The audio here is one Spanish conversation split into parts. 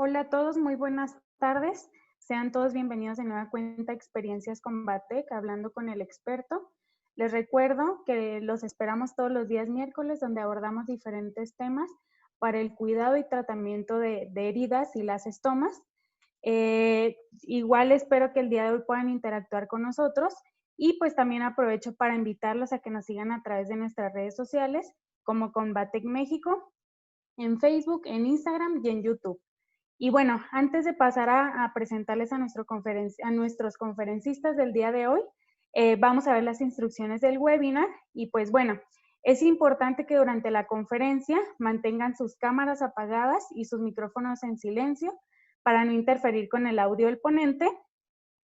Hola a todos, muy buenas tardes. Sean todos bienvenidos de nueva cuenta a Experiencias con Batec, hablando con el experto. Les recuerdo que los esperamos todos los días miércoles, donde abordamos diferentes temas para el cuidado y tratamiento de heridas y las estomas. Igual espero que el día de hoy puedan interactuar con nosotros y pues también aprovecho para invitarlos a que nos sigan a través de nuestras redes sociales como Combatec México, en Facebook, en Instagram y en YouTube. Y bueno, antes de pasar a presentarles a nuestros conferencistas del día de hoy, vamos a ver las instrucciones del webinar. Y pues bueno, es importante que durante la conferencia mantengan sus cámaras apagadas y sus micrófonos en silencio para no interferir con el audio del ponente.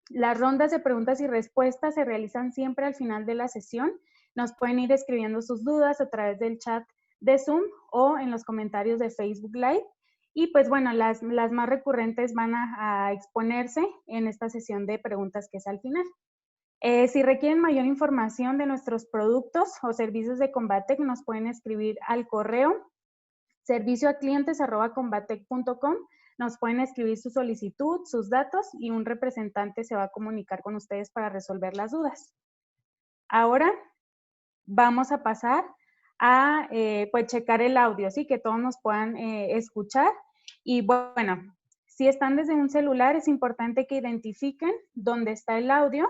Las rondas de preguntas y respuestas se realizan siempre al final de la sesión. Nos pueden ir escribiendo sus dudas a través del chat de Zoom o en los comentarios de Facebook Live. Y pues bueno, las más recurrentes van a exponerse en esta sesión de preguntas que es al final. Si requieren mayor información de nuestros productos o servicios de Combatec, nos pueden escribir al correo servicioaclientes@combatec.com. Nos pueden escribir su solicitud, sus datos y un representante se va a comunicar con ustedes para resolver las dudas. Ahora vamos a pasar a pues checar el audio, ¿sí? Que todos nos puedan escuchar. Y bueno, si están desde un celular, es importante que identifiquen dónde está el audio,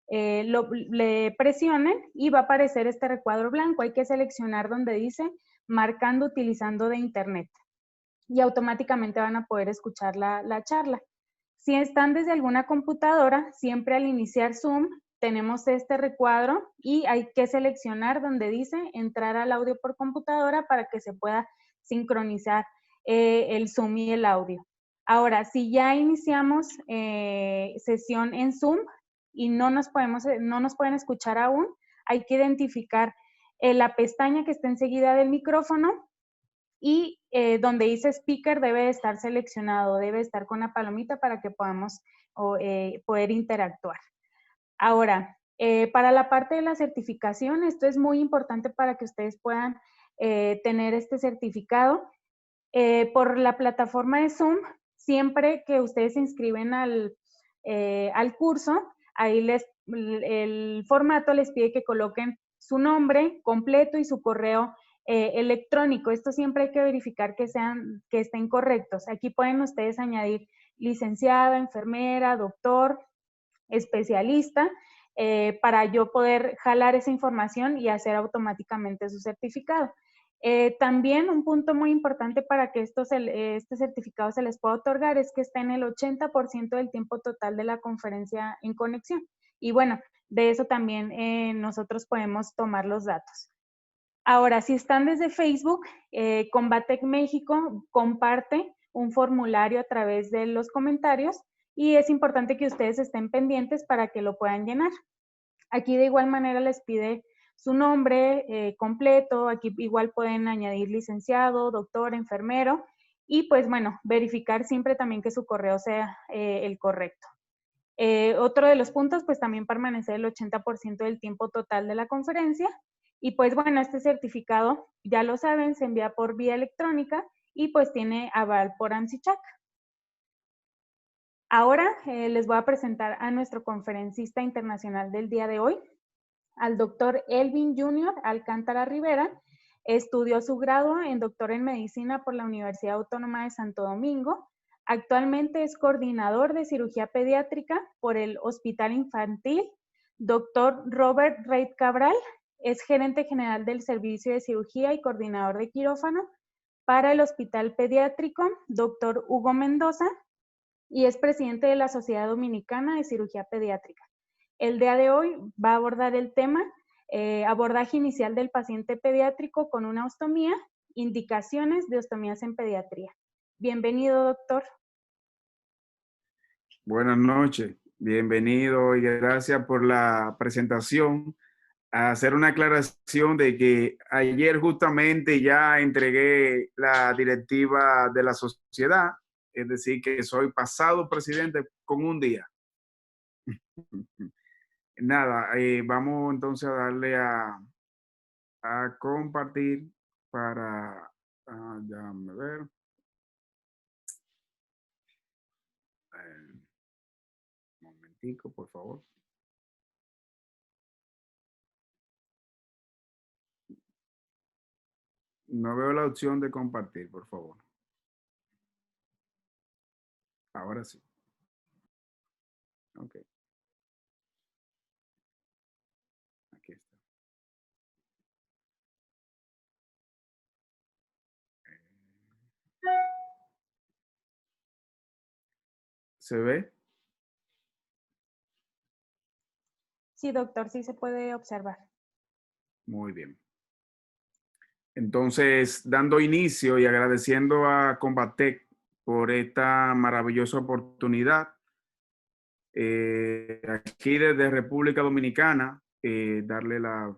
le presionen y va a aparecer este recuadro blanco. Hay que seleccionar donde dice marcando utilizando de internet y automáticamente van a poder escuchar la charla. Si están desde alguna computadora, siempre al iniciar Zoom tenemos este recuadro y hay que seleccionar donde dice entrar al audio por computadora para que se pueda sincronizar el Zoom y el audio. Ahora, si ya iniciamos sesión en Zoom y no nos pueden escuchar aún, hay que identificar la pestaña que está enseguida del micrófono y donde dice speaker debe estar seleccionado, debe estar con la palomita para que podamos poder interactuar. Ahora, para la parte de la certificación, esto es muy importante para que ustedes puedan tener este certificado. Por la plataforma de Zoom, siempre que ustedes se inscriben al curso, ahí el formato les pide que coloquen su nombre completo y su correo electrónico. Esto siempre hay que verificar que estén correctos. Aquí pueden ustedes añadir licenciada, enfermera, doctor, especialista, para yo poder jalar esa información y hacer automáticamente su certificado. También un punto muy importante para que este certificado se les pueda otorgar es que esté en el 80% del tiempo total de la conferencia en conexión. Y bueno, de eso también nosotros podemos tomar los datos. Ahora, si están desde Facebook, Combatec México comparte un formulario a través de los comentarios y es importante que ustedes estén pendientes para que lo puedan llenar. Aquí de igual manera les pide su nombre completo, aquí igual pueden añadir licenciado, doctor, enfermero y pues bueno, verificar siempre también que su correo sea el correcto. Otro de los puntos, pues también permanecer el 80% del tiempo total de la conferencia. Y pues bueno, este certificado, ya lo saben, se envía por vía electrónica y pues tiene aval por ANSICHAC. Ahora les voy a presentar a nuestro conferencista internacional del día de hoy, al doctor Elvin Junior Alcántara Rivera. Estudió su grado en doctor en medicina por la Universidad Autónoma de Santo Domingo. Actualmente es coordinador de cirugía pediátrica por el Hospital Infantil Dr. Robert Reid Cabral. Es gerente general del Servicio de Cirugía y coordinador de quirófano para el Hospital Pediátrico Dr. Hugo Mendoza y es presidente de la Sociedad Dominicana de Cirugía Pediátrica. El día de hoy va a abordar el tema abordaje inicial del paciente pediátrico con una ostomía, indicaciones de ostomías en pediatría. Bienvenido, doctor. Buenas noches, bienvenido y gracias por la presentación. A hacer una aclaración de que ayer justamente ya entregué la directiva de la sociedad, es decir, que soy pasado presidente con un día. Nada, vamos entonces a darle a compartir para, déjame ver. momentico, por favor. No veo la opción de compartir, por favor. Ahora sí. Ok, aquí está. ¿Se ve? Sí, doctor, sí se puede observar. Muy bien. Entonces, dando inicio y agradeciendo a Combatec por esta maravillosa oportunidad, aquí desde República Dominicana, darle la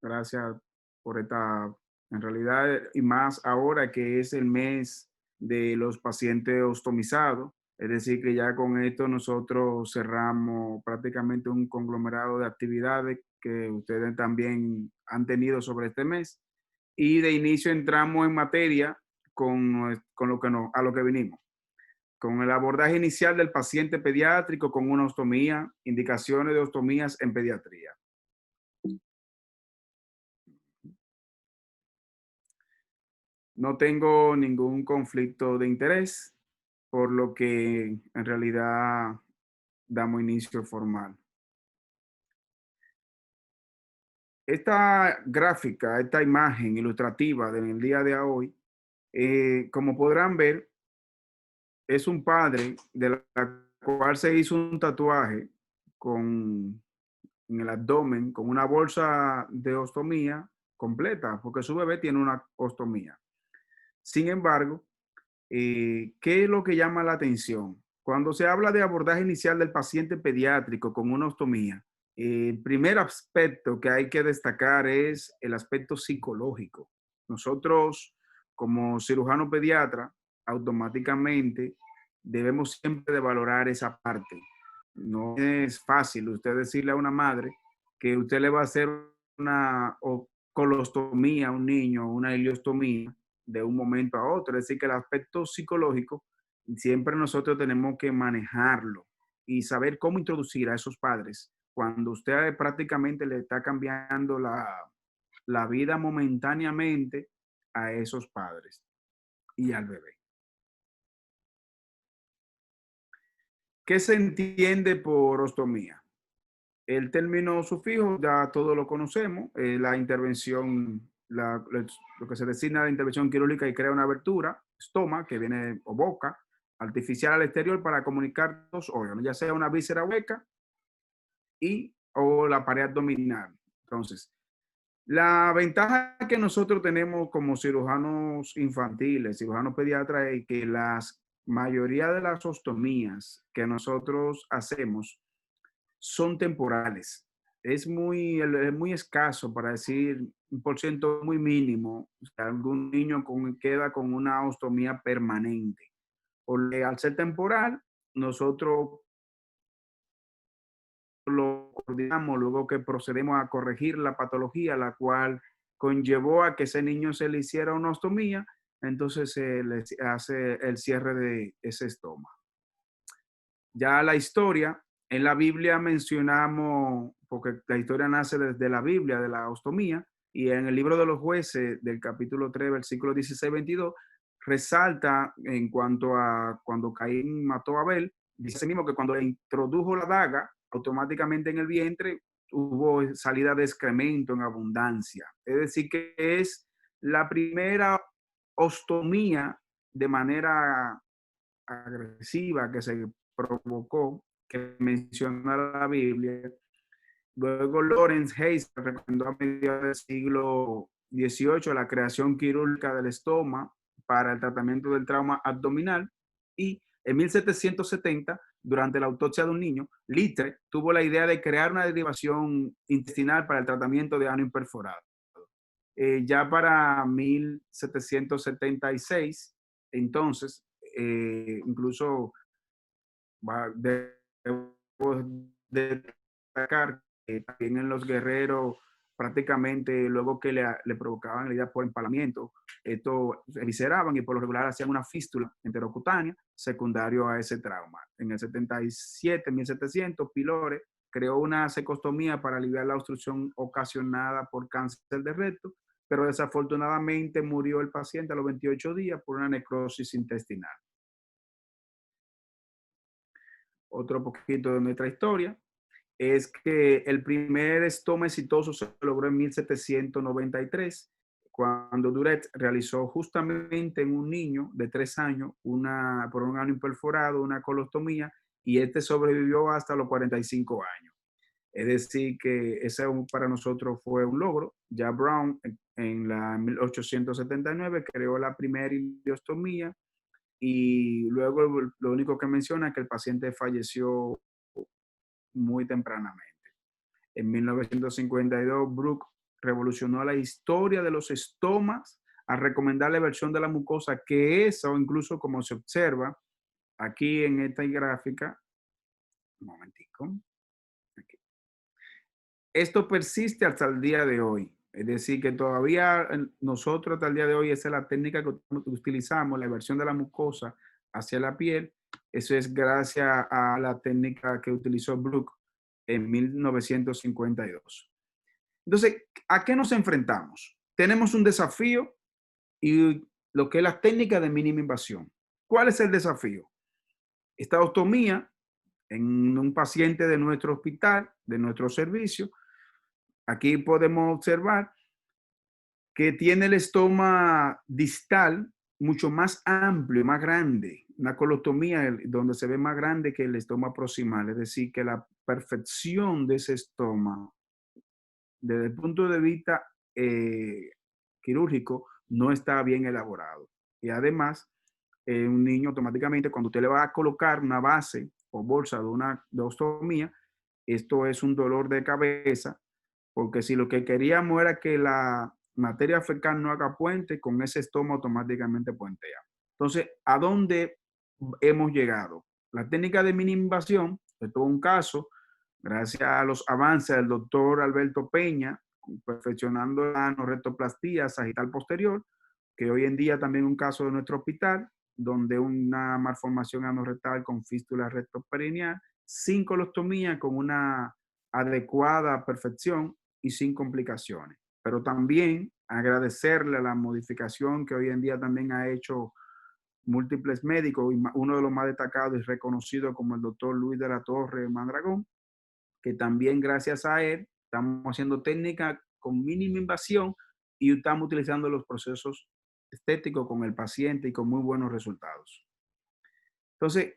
gracias por esta, en realidad, y más ahora que es el mes de los pacientes ostomizados, es decir, que ya con esto nosotros cerramos prácticamente un conglomerado de actividades que ustedes también han tenido sobre este mes. Y de inicio entramos en materia con lo que a lo que vinimos con el abordaje inicial del paciente pediátrico con una ostomía, indicaciones de ostomías en pediatría. No tengo ningún conflicto de interés, por lo que en realidad damos inicio formal. Esta gráfica, esta imagen ilustrativa del día de hoy, como podrán ver, es un padre de la cual se hizo un tatuaje con en el abdomen con una bolsa de ostomía completa, porque su bebé tiene una ostomía. Sin embargo, ¿qué es lo que llama la atención? Cuando se habla de abordaje inicial del paciente pediátrico con una ostomía, el primer aspecto que hay que destacar es el aspecto psicológico. Nosotros, como cirujano pediatra, automáticamente debemos siempre de valorar esa parte. No es fácil usted decirle a una madre que usted le va a hacer una colostomía a un niño, una ileostomía, de un momento a otro. Es decir, que el aspecto psicológico siempre nosotros tenemos que manejarlo y saber cómo introducir a esos padres cuando usted prácticamente le está cambiando la vida momentáneamente a esos padres y al bebé. ¿Qué se entiende por ostomía? El término sufijo ya todos lo conocemos, la intervención, lo que se designa la intervención quirúrgica y crea una abertura, estoma, que viene, o boca, artificial al exterior para comunicar dos órganos, ya sea una víscera hueca o la pared abdominal. Entonces, la ventaja que nosotros tenemos como cirujanos infantiles, cirujanos pediatras, es que la mayoría de las ostomías que nosotros hacemos son temporales. Es muy escaso, para decir un por ciento muy mínimo, que algún niño queda con una ostomía permanente. Porque al ser temporal, nosotros lo coordinamos luego que procedemos a corregir la patología, la cual conllevó a que ese niño se le hiciera una ostomía, entonces se le hace el cierre de ese estoma. Ya la historia, en la Biblia mencionamos, porque la historia nace desde la Biblia, de la ostomía, y en el libro de los jueces, del capítulo 3, versículo 16-22, resalta en cuanto a cuando Caín mató a Abel, dice mismo que cuando le introdujo la daga, automáticamente en el vientre hubo salida de excremento en abundancia. Es decir, que es la primera ostomía de manera agresiva que se provocó, que menciona la Biblia. Luego Lawrence Hayes recomendó a mediados del siglo XVIII la creación quirúrgica del estoma para el tratamiento del trauma abdominal, y en 1770, durante la autopsia de un niño, Litre tuvo la idea de crear una derivación intestinal para el tratamiento de ano imperforado. Ya para 1776, entonces, incluso debo destacar que también en los guerreros prácticamente luego que le provocaban herida por empalamiento, esto evisceraban y por lo regular hacían una fístula enterocutánea secundario a ese trauma. En el 77, 1700, Pylore creó una cecostomía para aliviar la obstrucción ocasionada por cáncer de recto, pero desafortunadamente murió el paciente a los 28 días por una necrosis intestinal. Otro poquito de nuestra historia es que el primer estoma exitoso se logró en 1793, cuando Duret realizó justamente en un niño de 3 años por un ano imperforado una colostomía, y este sobrevivió hasta los 45 años. Es decir, que ese para nosotros fue un logro. Ya Brown en la 1879 creó la primera ileostomía, y luego lo único que menciona es que el paciente falleció muy tempranamente. En 1952, Brooke revolucionó la historia de los estomas al recomendar la versión de la mucosa que es, o incluso como se observa aquí en esta gráfica, un momentico, aquí. Esto persiste hasta el día de hoy. Es decir, que todavía nosotros hasta el día de hoy esa es la técnica que utilizamos, la versión de la mucosa hacia la piel. Eso es gracias a la técnica que utilizó Brooke en 1952. Entonces, ¿a qué nos enfrentamos? Tenemos un desafío y lo que es la técnica de mínima invasión. ¿Cuál es el desafío? Esta ostomía en un paciente de nuestro hospital, de nuestro servicio. Aquí podemos observar que tiene el estoma distal mucho más amplio, más grande. Una colostomía donde se ve más grande que el estoma proximal. Es decir, que la perfección de ese estoma desde el punto de vista quirúrgico, no está bien elaborado. Y además, un niño automáticamente, cuando usted le va a colocar una base o bolsa de una ostomía, esto es un dolor de cabeza, porque si lo que queríamos era que la materia fecal no haga puente, con ese estoma automáticamente puentea. Entonces, ¿a dónde hemos llegado? La técnica de mínima invasión, de todo un caso, gracias a los avances del doctor Alberto Peña, perfeccionando la anorrectoplastía sagital posterior, que hoy en día también es un caso de nuestro hospital, donde una malformación anorrectal con fístula rectoperineal, sin colostomía, con una adecuada perfección y sin complicaciones. Pero también agradecerle a la modificación que hoy en día también ha hecho múltiples médicos, y uno de los más destacados y reconocidos como el doctor Luis de la Torre Mandragón, que también gracias a él estamos haciendo técnica con mínima invasión y estamos utilizando los procesos estéticos con el paciente y con muy buenos resultados. Entonces,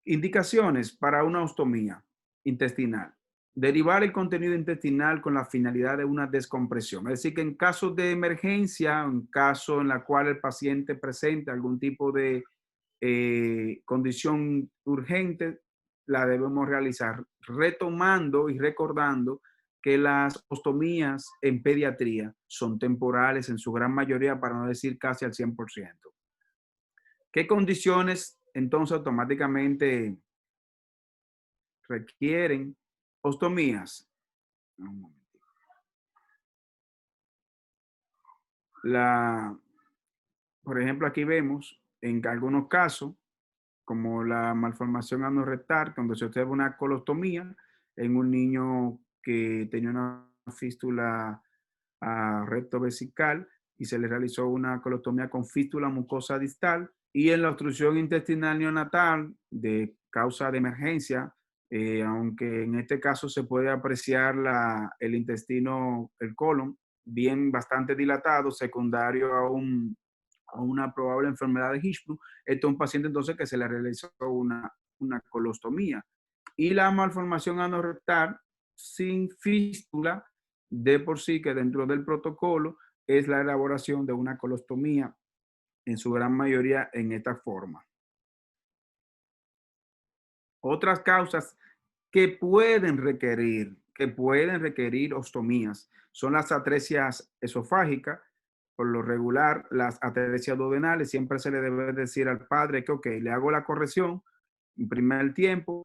indicaciones para una ostomía intestinal. Derivar el contenido intestinal con la finalidad de una descompresión. Es decir, que en caso de emergencia, en caso en la cual el paciente presente algún tipo de condición urgente, la debemos realizar retomando y recordando que las ostomías en pediatría son temporales en su gran mayoría, para no decir casi al 100%. ¿Qué condiciones entonces automáticamente requieren ostomías? Por ejemplo, aquí vemos en algunos casos, como la malformación anorrectal, cuando se observa una colostomía en un niño que tenía una fístula recto vesical y se le realizó una colostomía con fístula mucosa distal, y en la obstrucción intestinal neonatal de causa de emergencia, aunque en este caso se puede apreciar el intestino, el colon, bien bastante dilatado, secundario a una probable enfermedad de Hirschsprung. Esto es un paciente entonces que se le realizó una colostomía. Y la malformación anorrectal sin fístula, de por sí, que dentro del protocolo es la elaboración de una colostomía, en su gran mayoría en esta forma. Otras causas que pueden requerir ostomías son las atresias esofágicas. Por lo regular, las atresias duodenales, siempre se le debe decir al padre que, ok, le hago la corrección en primer tiempo,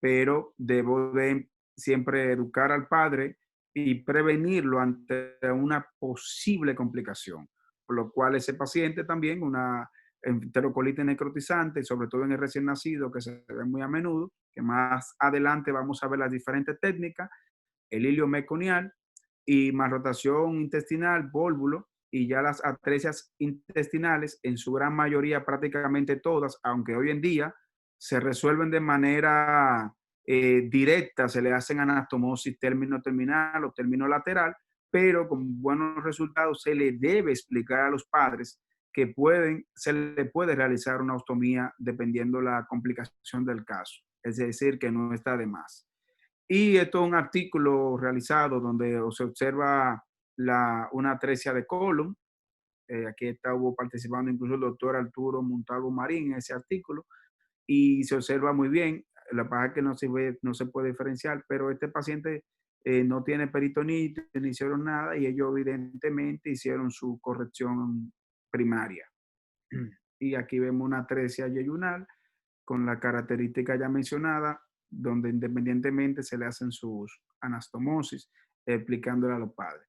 pero debo de siempre educar al padre y prevenirlo ante una posible complicación, por lo cual ese paciente también, una enterocolitis necrotizante, sobre todo en el recién nacido, que se ve muy a menudo, que más adelante vamos a ver las diferentes técnicas, el hilio meconial y más rotación intestinal, vólvulo, y ya las atresias intestinales, en su gran mayoría, prácticamente todas, aunque hoy en día se resuelven de manera directa, se le hacen anastomosis término-terminal o término-lateral, pero con buenos resultados se le debe explicar a los padres que se le puede realizar una ostomía dependiendo la complicación del caso, es decir, que no está de más. Y esto es un artículo realizado donde se observa una atresia de colon. Aquí estuvo participando incluso el doctor Arturo Montalvo Marín en ese artículo y se observa muy bien. La verdad es que no se puede diferenciar, pero este paciente no tiene peritonitis, ni hicieron nada y ellos evidentemente hicieron su corrección primaria. Y aquí vemos una atresia yeyunal con la característica ya mencionada, donde independientemente se le hacen sus anastomosis, explicándole a los padres.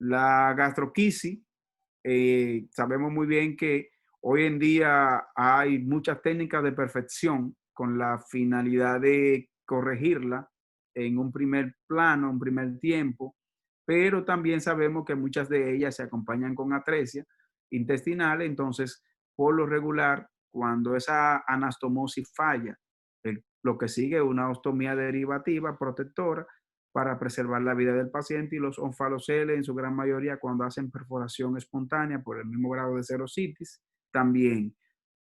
La gastroquisis, sabemos muy bien que hoy en día hay muchas técnicas de perfección con la finalidad de corregirla en un primer plano, un primer tiempo, pero también sabemos que muchas de ellas se acompañan con atresia intestinal, entonces por lo regular, cuando esa anastomosis falla, lo que sigue es una ostomía derivativa protectora para preservar la vida del paciente y los onfaloceles en su gran mayoría cuando hacen perforación espontánea por el mismo grado de serositis, también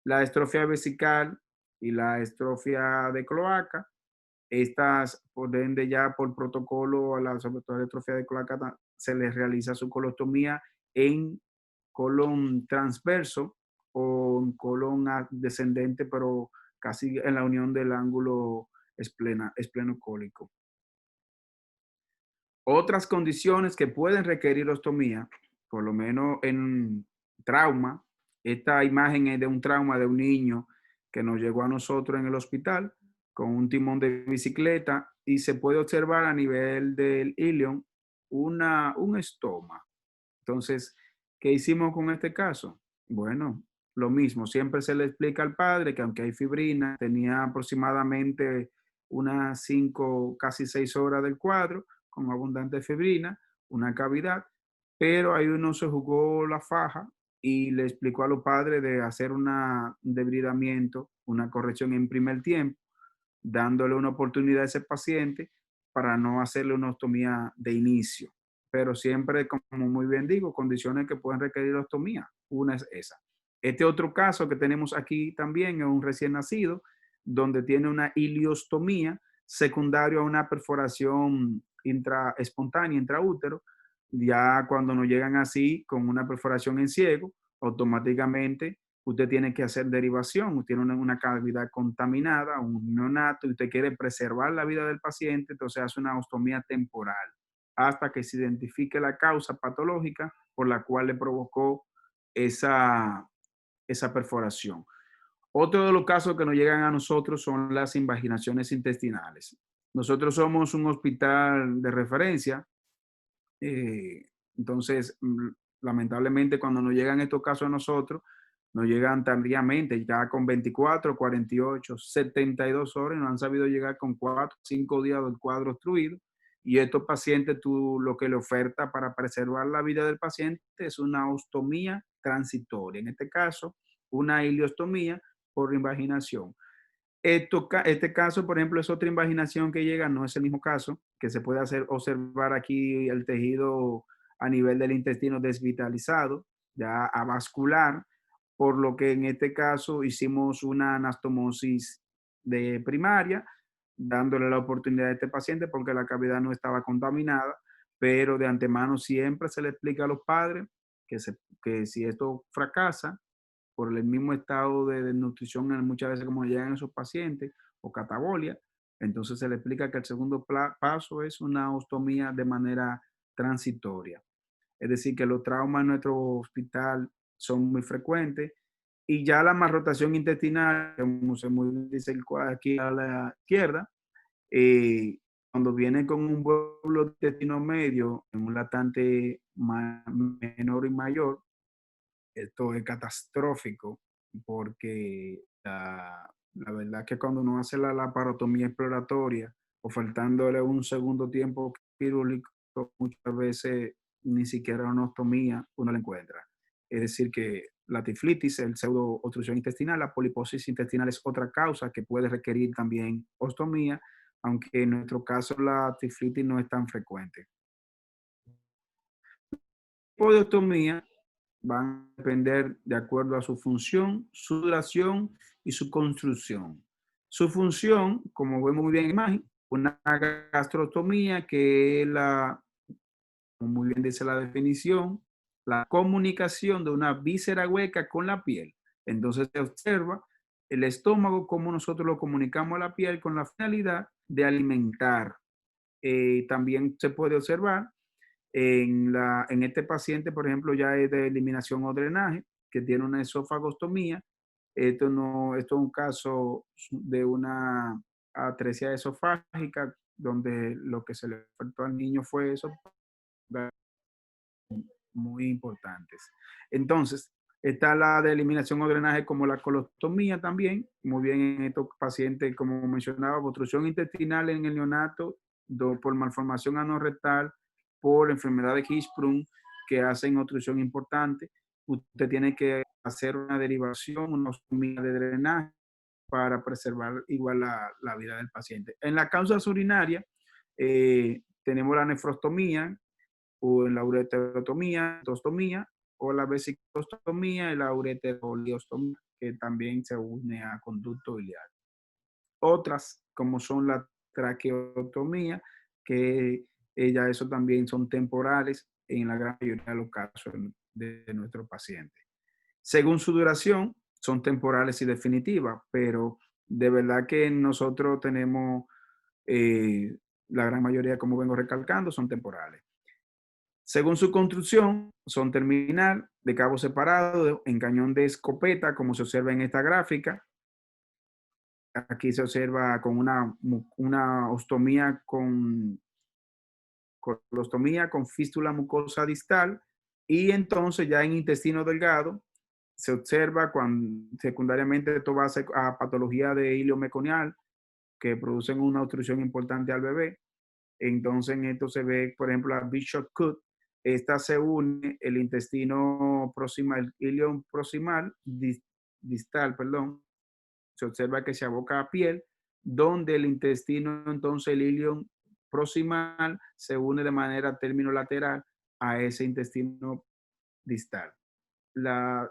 la estrofia vesical y la estrofia de cloaca, estas por ende ya por protocolo a la sobre todo la estrofia de cloaca se les realiza su colostomía en colon transverso o en colon descendente, pero casi en la unión del ángulo esplenocólico. Otras condiciones que pueden requerir ostomía, por lo menos en trauma, esta imagen es de un trauma de un niño que nos llegó a nosotros en el hospital con un timón de bicicleta y se puede observar a nivel del ilion un estoma. Entonces, ¿qué hicimos con este caso? Bueno, lo mismo, siempre se le explica al padre que aunque hay fibrina, tenía aproximadamente unas 5, casi 6 horas del cuadro, con abundante fibrina, una cavidad, pero ahí uno se jugó la faja y le explicó a los padres de hacer un debridamiento, una corrección en primer tiempo, dándole una oportunidad a ese paciente para no hacerle una ostomía de inicio. Pero siempre, como muy bien digo, condiciones que pueden requerir ostomía. Una es esa. Este otro caso que tenemos aquí también es un recién nacido, donde tiene una iliostomía secundario a una perforación espontánea intraútero. Ya cuando nos llegan así con una perforación en ciego, automáticamente usted tiene que hacer derivación, usted tiene una cavidad contaminada, un neonato, y usted quiere preservar la vida del paciente, entonces hace una ostomía temporal hasta que se identifique la causa patológica por la cual le provocó esa, esa perforación. Otro de los casos que nos llegan a nosotros son las invaginaciones intestinales. Nosotros somos un hospital de referencia, eh, entonces, lamentablemente, cuando nos llegan estos casos a nosotros, nos llegan tardíamente, ya con 24, 48, 72 horas, y nos han sabido llegar con 4, 5 días del cuadro obstruido. Y estos pacientes, tú lo que le oferta para preservar la vida del paciente es una ostomía transitoria. En este caso, una ileostomía por invaginación. Este caso, por ejemplo, es otra invaginación que llega, no es el mismo caso, que se puede observar aquí el tejido a nivel del intestino desvitalizado, ya avascular, por lo que en este caso hicimos una anastomosis de primaria, dándole la oportunidad a este paciente porque la cavidad no estaba contaminada, pero de antemano siempre se le explica a los padres que si esto fracasa, por el mismo estado de nutrición, muchas veces como llegan esos pacientes, o catabolia, entonces se le explica que el segundo paso es una ostomía de manera transitoria. Es decir, que los traumas en nuestro hospital son muy frecuentes y ya la malrotación intestinal, como se muy dice aquí a la izquierda, Cuando viene con un vuelo de intestino medio en un latente menor y mayor, esto es catastrófico porque la verdad que cuando uno hace la laparotomía exploratoria o faltándole un segundo tiempo quirúrgico, muchas veces ni siquiera una ostomía uno la encuentra. Es decir, que la tiflitis, el pseudo obstrucción intestinal, la poliposis intestinal es otra causa que puede requerir también ostomía, aunque en nuestro caso la tiflitis no es tan frecuente. Tipo de ostomía van a depender de acuerdo a su función, su duración y su construcción. Su función, como vemos muy bien en la imagen, una gastrostomía que es como muy bien dice la definición, la comunicación de una víscera hueca con la piel. Entonces se observa el estómago, como nosotros lo comunicamos a la piel con la finalidad de alimentar. También se puede observar en este paciente, por ejemplo, ya es de eliminación o drenaje, que tiene una esofagostomía. Esto es un caso de una atresia esofágica, donde lo que se le faltó al niño fue eso, muy importantes. Entonces, está la de eliminación o drenaje como la colostomía también, muy bien en estos pacientes, como mencionaba, obstrucción intestinal en el neonato, por malformación anorrectal, por enfermedad de Hirschsprung, que hacen obstrucción importante. Usted tiene que hacer una derivación, una ostomía de drenaje para preservar igual la vida del paciente. En las causas urinarias, tenemos la nefrostomía, o en la ureterotomía, endostomía, o la vesicostomía y la ureteroliostomía, que también se une a conducto biliar. Otras, como son la traqueotomía, que ya eso también son temporales en la gran mayoría de los casos de nuestros pacientes. Según su duración, son temporales y definitivas, pero de verdad que nosotros tenemos, la gran mayoría, como vengo recalcando, son temporales. Según su construcción, son terminal, de cabo separado, en cañón de escopeta, como se observa en esta gráfica. Aquí se observa con una ostomía con colostomía con fístula mucosa distal, y entonces ya en intestino delgado se observa cuando secundariamente esto va a patología de hilio meconial que producen una obstrucción importante al bebé. Entonces en esto se ve, por ejemplo, la Bishop Cut. Esta se une el intestino proximal, el ilion proximal, distal, perdón. Se observa que se aboca a piel, donde el intestino, entonces el ilion proximal, se une de manera terminolateral a ese intestino distal.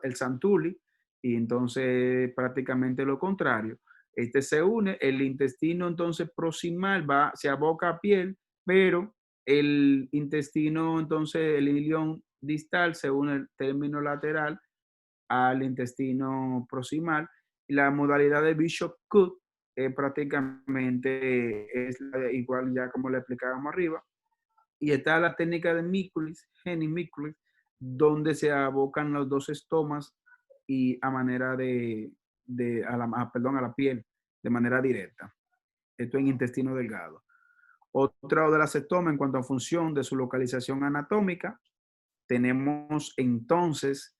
El Santulli, y entonces prácticamente lo contrario. Este se une, el intestino entonces proximal se aboca a piel, pero el intestino, entonces el ilion distal se une el término lateral al intestino proximal. Y la modalidad de Bishop-Cut prácticamente es igual ya como le explicábamos arriba. Y está la técnica de Mikulicz, Henning Mikulicz, donde se abocan los dos estomas y a manera perdón, a la piel, de manera directa. Esto en intestino delgado. Otra de las estomas en cuanto a función de su localización anatómica, tenemos entonces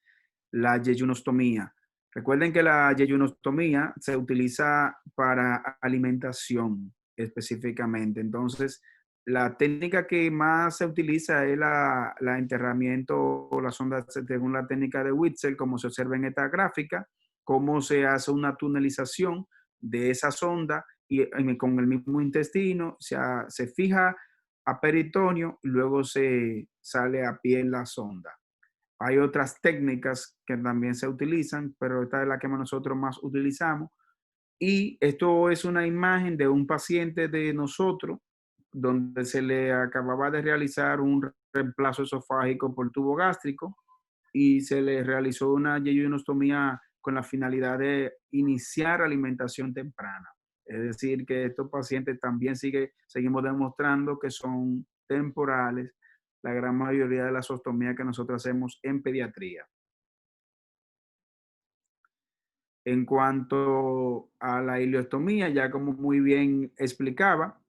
la yeyunostomía. Recuerden que la yeyunostomía se utiliza para alimentación específicamente. Entonces, la técnica que más se utiliza es la enterramiento o la sonda según la técnica de Witzel, como se observa en esta gráfica, cómo se hace una tunelización de esa sonda y con el mismo intestino, se fija a peritoneo y luego se sale a piel la sonda. Hay otras técnicas que también se utilizan, pero esta es la que nosotros más utilizamos. Y esto es una imagen de un paciente de nosotros donde se le acababa de realizar un reemplazo esofágico por tubo gástrico y se le realizó una yeyonostomía con la finalidad de iniciar alimentación temprana. Es decir, que estos pacientes también seguimos demostrando que son temporales la gran mayoría de las ostomías que nosotros hacemos en pediatría. En cuanto a la ileostomía, ya como muy bien explicaba,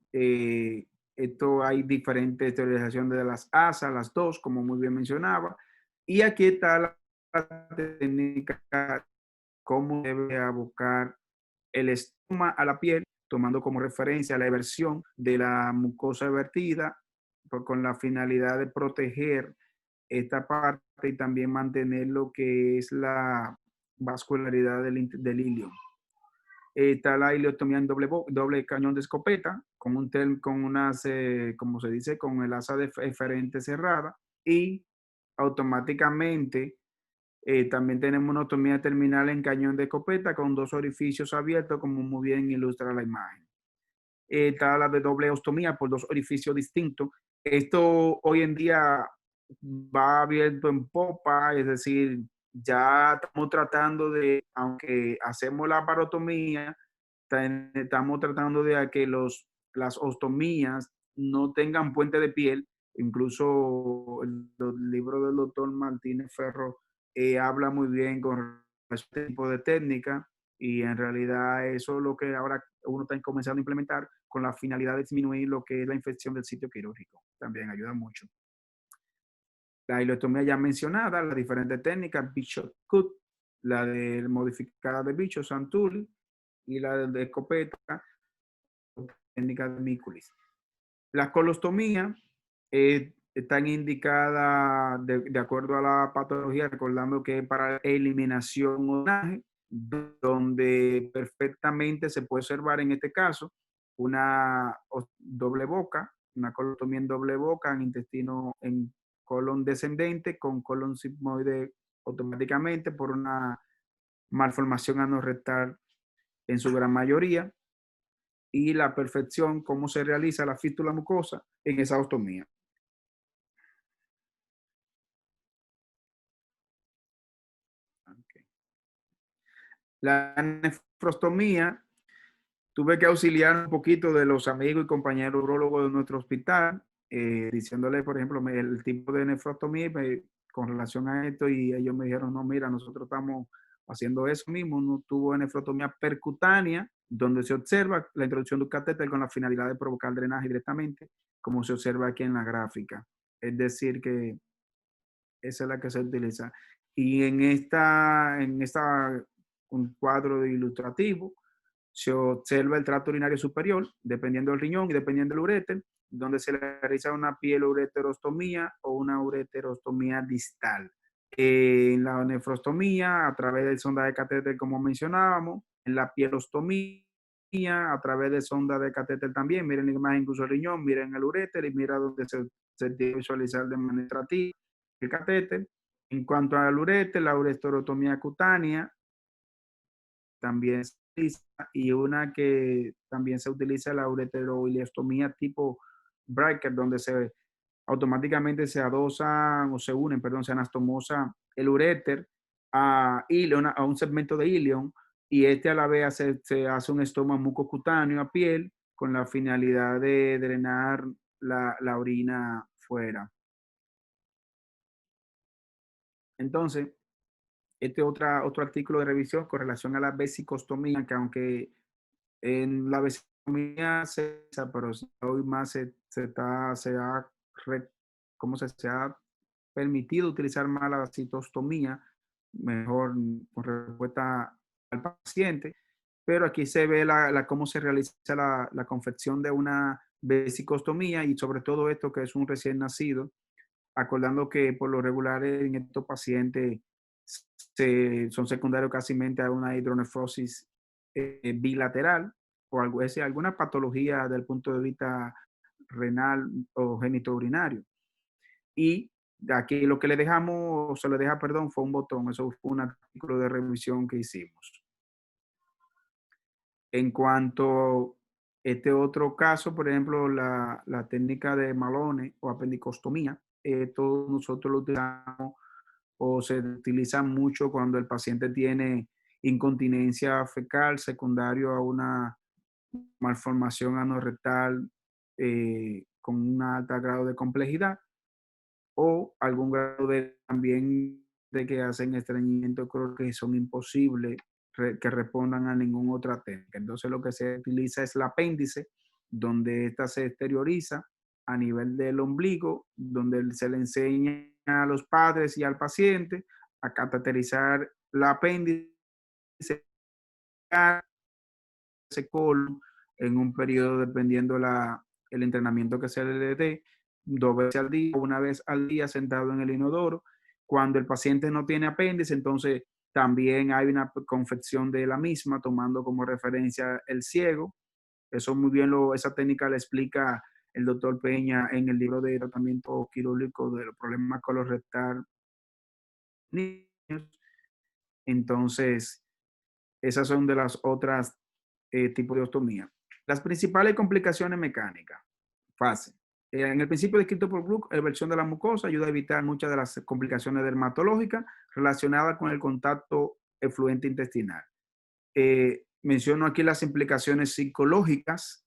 Esto hay diferentes teorizaciones de las asas, las dos, como muy bien mencionaba. Y aquí está la técnica, cómo debe abocar el estoma a la piel, tomando como referencia la eversión de la mucosa vertida, con la finalidad de proteger esta parte y también mantener lo que es la vascularidad del ilio. Está la ileotomía en doble cañón de escopeta, con unas, como se dice, con el asa deferente cerrada, y automáticamente también tenemos una otomía terminal en cañón de escopeta con dos orificios abiertos, como muy bien ilustra la imagen. Está la de doble ostomía por dos orificios distintos. Esto hoy en día va abierto en popa, es decir, ya estamos tratando de, aunque hacemos la parotomía, estamos tratando de que las ostomías no tengan puente de piel. Incluso el libro del doctor Martínez Ferro habla muy bien con este tipo de técnica, y en realidad eso es lo que ahora uno está comenzando a implementar con la finalidad de disminuir lo que es la infección del sitio quirúrgico. También ayuda mucho. La ileotomía ya mencionada, las diferentes técnicas, Bishop Cut, la de modificada de bicho, Santuli, y la de escopeta, técnica de Mikulicz. Las colostomías están indicadas de acuerdo a la patología, recordando que es para eliminación o drenaje, donde perfectamente se puede observar en este caso una doble boca, una colostomía en doble boca, en intestino, en colon descendente con colon sigmoide automáticamente por una malformación anorrectal en su gran mayoría, y la perfección, cómo se realiza la fístula mucosa en esa ostomía. Okay. La nefrostomía, tuve que auxiliar un poquito de los amigos y compañeros urólogos de nuestro hospital, diciéndole, por ejemplo, el tipo de nefrostomía con relación a esto, y ellos me dijeron, no, mira, nosotros estamos haciendo eso mismo. No tuvo nefrostomía percutánea, donde se observa la introducción de un catéter con la finalidad de provocar drenaje directamente, como se observa aquí en la gráfica. Es decir, que esa es la que se utiliza. Y en esta un cuadro ilustrativo, se observa el tracto urinario superior, dependiendo del riñón y dependiendo del uréter, donde se le realiza una pieloureterostomía o una ureterostomía distal. En la nefrostomía, a través del sonda de catéter, como mencionábamos. En la pielostomía, a través de sonda de catéter también. Miren la imagen, incluso el riñón, miren el uréter y mira donde se tiene que visualizar de manera ilustrativa el catéter. En cuanto al uréter, la ureterotomía cutánea también se utiliza, y una que también se utiliza, la ureteroileostomía tipo Bracker, donde automáticamente se adosan o se unen, perdón, se anastomosa el uréter a un segmento de ilion, y a la vez se hace un estoma mucocutáneo a piel con la finalidad de drenar la orina fuera. Entonces, otro artículo de revisión con relación a la vesicostomía, que aunque en la vesicostomía pero hoy más se ha permitido utilizar más la citostomía, mejor con respuesta al paciente, pero aquí se ve cómo se realiza la confección de una vesicostomía, y sobre todo esto que es un recién nacido, acordando que por lo regular en estos pacientes son secundarios casi a una hidronefrosis bilateral, o alguna patología desde el punto de vista renal o genitourinario. Y aquí lo que se le deja, perdón, fue un botón. Eso fue un artículo de revisión que hicimos. En cuanto a este otro caso, por ejemplo, la técnica de Malone o apendicostomía, todos nosotros lo utilizamos, o se utiliza mucho cuando el paciente tiene incontinencia fecal secundario a una malformación anorrectal con un alto grado de complejidad, o algún grado también de que hacen estreñimiento, creo que son imposibles que respondan a ninguna otra técnica. Entonces lo que se utiliza es el apéndice, donde ésta se exterioriza a nivel del ombligo, donde se le enseña a los padres y al paciente a cateterizar la apéndice, ese colon en un periodo, dependiendo el entrenamiento que se le dé, 2 veces al día, una vez al día sentado en el inodoro. Cuando el paciente no tiene apéndice, entonces también hay una confección de la misma, tomando como referencia el ciego. Eso muy bien, esa técnica la explica el doctor Peña en el libro de tratamiento quirúrgico de los problemas colorectal niños. Entonces, esas son de las otras tipos de ostomía. Las principales complicaciones mecánicas. Fácil. En el principio descrito por Brook, la versión de la mucosa ayuda a evitar muchas de las complicaciones dermatológicas relacionadas con el contacto efluente intestinal. Menciono aquí las implicaciones psicológicas,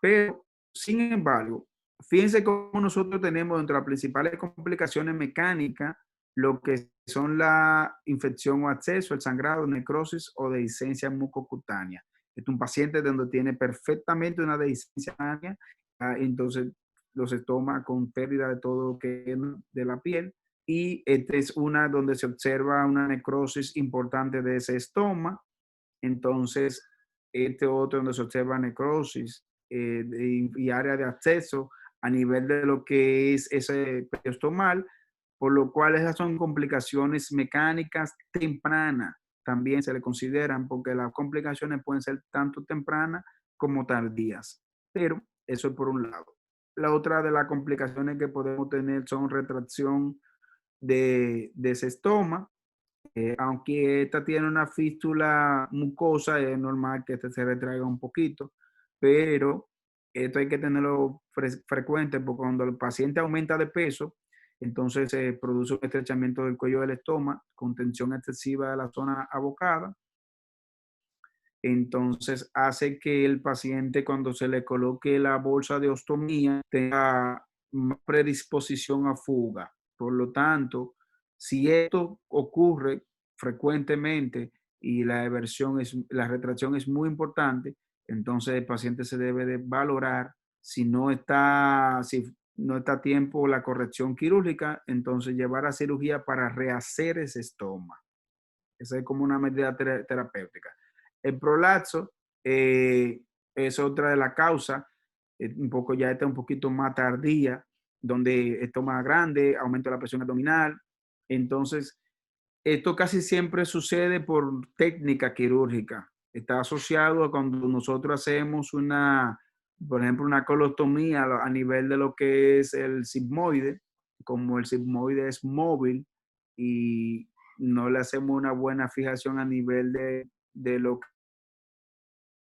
pero sin embargo, fíjense cómo nosotros tenemos entre las principales complicaciones mecánicas lo que son la infección o acceso, el sangrado, necrosis o dehiscencia mucocutánea. Es un paciente donde tiene perfectamente una dehiscencia cutánea, entonces los estoma con pérdida de todo lo que es de la piel, y esta es una donde se observa una necrosis importante de ese estoma. Entonces, este otro donde se observa necrosis y área de acceso a nivel de lo que es ese periostomal, por lo cual esas son complicaciones mecánicas tempranas. También se le consideran porque las complicaciones pueden ser tanto tempranas como tardías. Pero eso es por un lado. La otra de las complicaciones que podemos tener son retracción de ese estoma. Aunque esta tiene una fístula mucosa, es normal que este se retraiga un poquito, pero esto hay que tenerlo frecuente porque cuando el paciente aumenta de peso, entonces se produce un estrechamiento del cuello del estómago con tensión excesiva de la zona abocada. Entonces hace que el paciente, cuando se le coloque la bolsa de ostomía, tenga más predisposición a fuga. Por lo tanto, si esto ocurre frecuentemente y la retracción es muy importante, entonces el paciente se debe de valorar si no está a tiempo la corrección quirúrgica, entonces llevar a cirugía para rehacer ese estoma. Esa es como una medida terapéutica. El prolapso es otra de las causas, un poco ya está un poquito más tardía, donde esto más grande, aumento de la presión abdominal. Entonces, esto casi siempre sucede por técnica quirúrgica. Está asociado a cuando nosotros hacemos por ejemplo, una colostomía a nivel de lo que es el sigmoide, como el sigmoide es móvil y no le hacemos una buena fijación a nivel de lo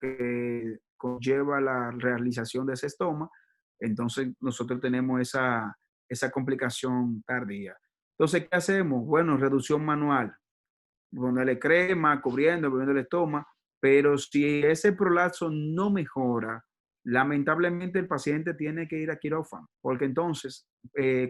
que conlleva la realización de ese estoma, entonces nosotros tenemos esa complicación tardía. Entonces, ¿qué hacemos? Bueno, reducción manual, ponerle crema, cubriendo el estómago, pero si ese prolapso no mejora, lamentablemente el paciente tiene que ir a quirófano, porque entonces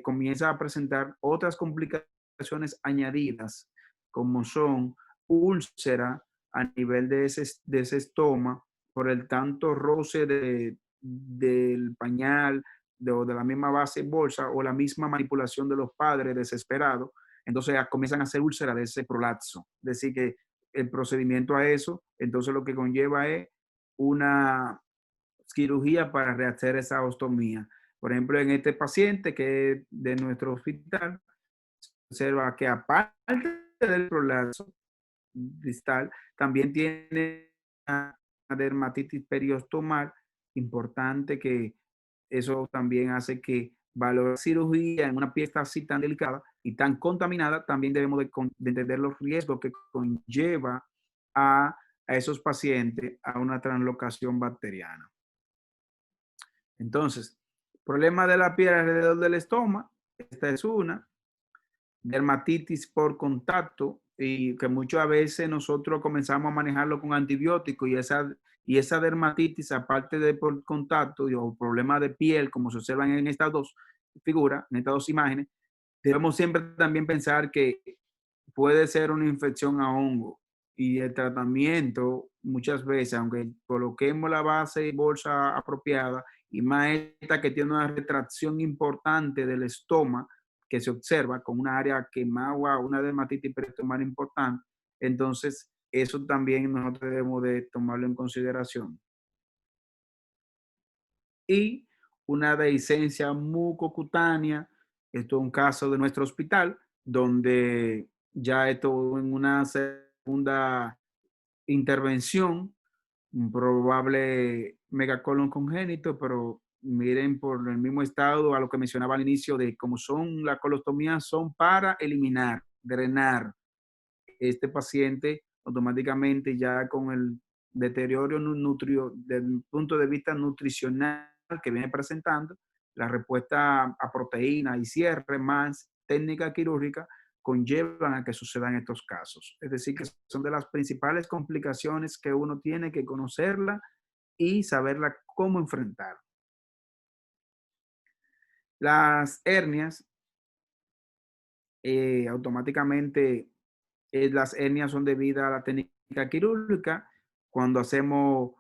comienza a presentar otras complicaciones añadidas, como son úlcera a nivel de ese estómago, por el tanto roce del pañal o de la misma base bolsa o la misma manipulación de los padres desesperados. Entonces comienzan a hacer úlceras de ese prolapso. Es decir, que el procedimiento a eso, entonces lo que conlleva es una cirugía para rehacer esa ostomía. Por ejemplo, en este paciente que es de nuestro hospital, se observa que aparte del prolapso distal, también tiene una dermatitis periostomal importante, que eso también hace que valorar cirugía en una pieza así tan delicada y tan contaminada, también debemos de entender los riesgos que conlleva a esos pacientes a una translocación bacteriana. Entonces, problema de la piel alrededor del estómago, esta es una. Dermatitis por contacto, y que muchas veces nosotros comenzamos a manejarlo con antibióticos, y esa dermatitis, aparte de por contacto o problemas de piel, como se observan en estas dos figuras, en estas dos imágenes, debemos siempre también pensar que puede ser una infección a hongo. Y el tratamiento, muchas veces, aunque coloquemos la base y bolsa apropiada, y más esta que tiene una retracción importante del estómago, que se observa con una área quemada, una dermatitis periostomal importante, entonces eso también nosotros debemos de tomarlo en consideración. Y una dehiscencia mucocutánea, esto es un caso de nuestro hospital, donde ya esto en una segunda intervención, un probable megacolon congénito, pero miren por el mismo estado a lo que mencionaba al inicio de cómo son las colostomías, son para eliminar, drenar este paciente automáticamente ya con el deterioro del punto de vista nutricional que viene presentando, la respuesta a proteína y cierre más técnica quirúrgica conllevan a que sucedan estos casos. Es decir, que son de las principales complicaciones que uno tiene que conocerla y saberla cómo enfrentar. Las hernias automáticamente las hernias son debidas a la técnica quirúrgica. Cuando hacemos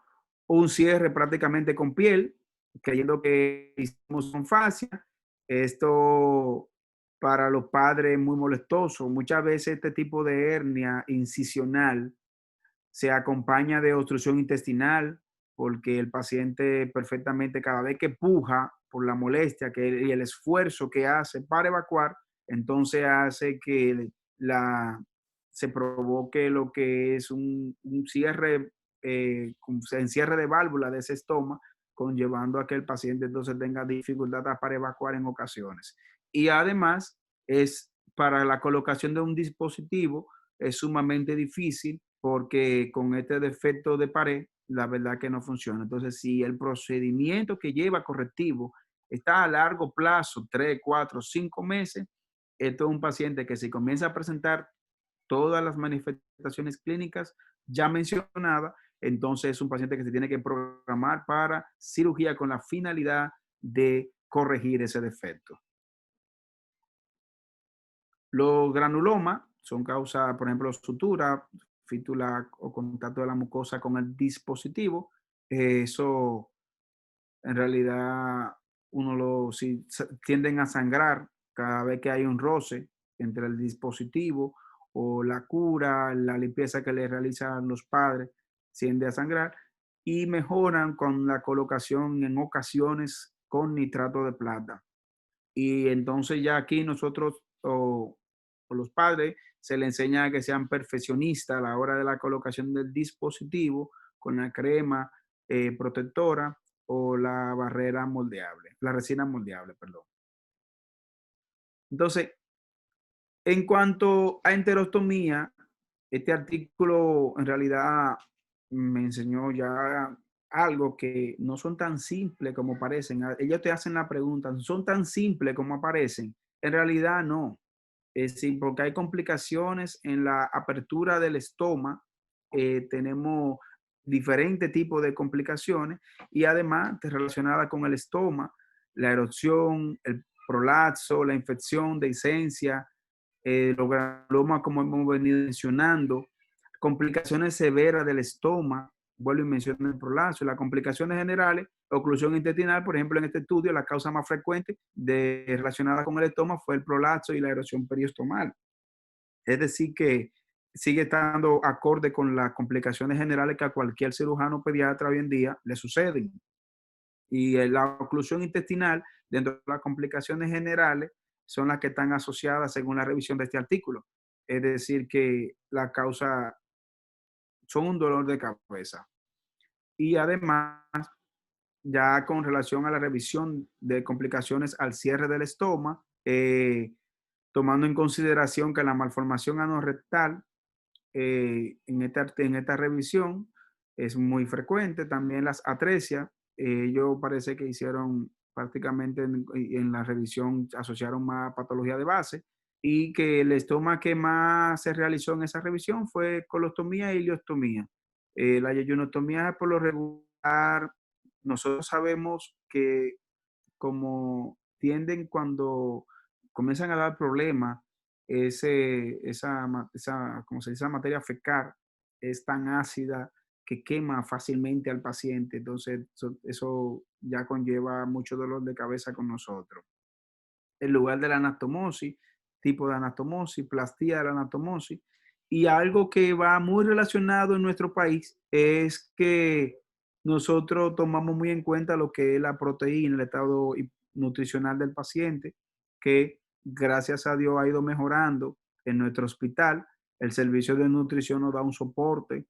un cierre prácticamente con piel, creyendo que hicimos con fascia, esto para los padres es muy molestoso. Muchas veces este tipo de hernia incisional se acompaña de obstrucción intestinal porque el paciente perfectamente cada vez que puja por la molestia y el esfuerzo que hace para evacuar, entonces hace que se provoque lo que es un cierre, un encierre de válvula de ese estómago, conllevando a que el paciente entonces tenga dificultad para evacuar en ocasiones. Y además es para la colocación de un dispositivo es sumamente difícil porque con este defecto de pared, la verdad que no funciona. Entonces, si el procedimiento que lleva correctivo está a largo plazo, 3, 4, 5 meses, esto es un paciente que si comienza a presentar todas las manifestaciones clínicas ya mencionadas, entonces es un paciente que se tiene que programar para cirugía con la finalidad de corregir ese defecto. Los granulomas son causa, por ejemplo, sutura, fístula o contacto de la mucosa con el dispositivo. Eso en realidad si tienden a sangrar cada vez que hay un roce entre el dispositivo o la cura, la limpieza que le realizan los padres, tiende a sangrar y mejoran con la colocación en ocasiones con nitrato de plata. Y entonces ya aquí nosotros o los padres se les enseña a que sean perfeccionistas a la hora de la colocación del dispositivo con la crema protectora o la barrera moldeable, la resina moldeable, perdón. Entonces, en cuanto a enterostomía, este artículo en realidad me enseñó ya algo que no son tan simples como parecen. Ellos te hacen la pregunta, ¿son tan simples como aparecen? En realidad no. Es decir, porque hay complicaciones en la apertura del estómago, tenemos diferentes tipos de complicaciones y además relacionadas con el estómago, la erupción, el prolapso, la infección de esencia, los granulomas, como hemos venido mencionando, complicaciones severas del estómago, vuelvo y menciono el prolapso, las complicaciones generales, oclusión intestinal, por ejemplo, en este estudio, la causa más frecuente relacionada con el estómago fue el prolapso y la erosión periostomal. Es decir, que sigue estando acorde con las complicaciones generales que a cualquier cirujano pediatra hoy en día le suceden. Y la oclusión intestinal, dentro de las complicaciones generales, son las que están asociadas según la revisión de este artículo. Es decir, que la causa son un dolor de cabeza. Y además, ya con relación a la revisión de complicaciones al cierre del estómago, tomando en consideración que la malformación anorrectal en esta revisión es muy frecuente. También las atresias, ellos parece que hicieron prácticamente en la revisión, asociaron más patología de base y que el estómago que más se realizó en esa revisión fue colostomía e ileostomía. La yeyunotomía por lo regular, nosotros sabemos que como tienden cuando comienzan a dar problemas, como se dice, la materia fecal, es tan ácida que quema fácilmente al paciente. Entonces, eso ya conlleva mucho dolor de cabeza con nosotros. El lugar de la anastomosis, tipo de anastomosis, plastía de la anastomosis. Y algo que va muy relacionado en nuestro país es que nosotros tomamos muy en cuenta lo que es la proteína, el estado nutricional del paciente, que gracias a Dios ha ido mejorando en nuestro hospital. El servicio de nutrición nos da un soporte.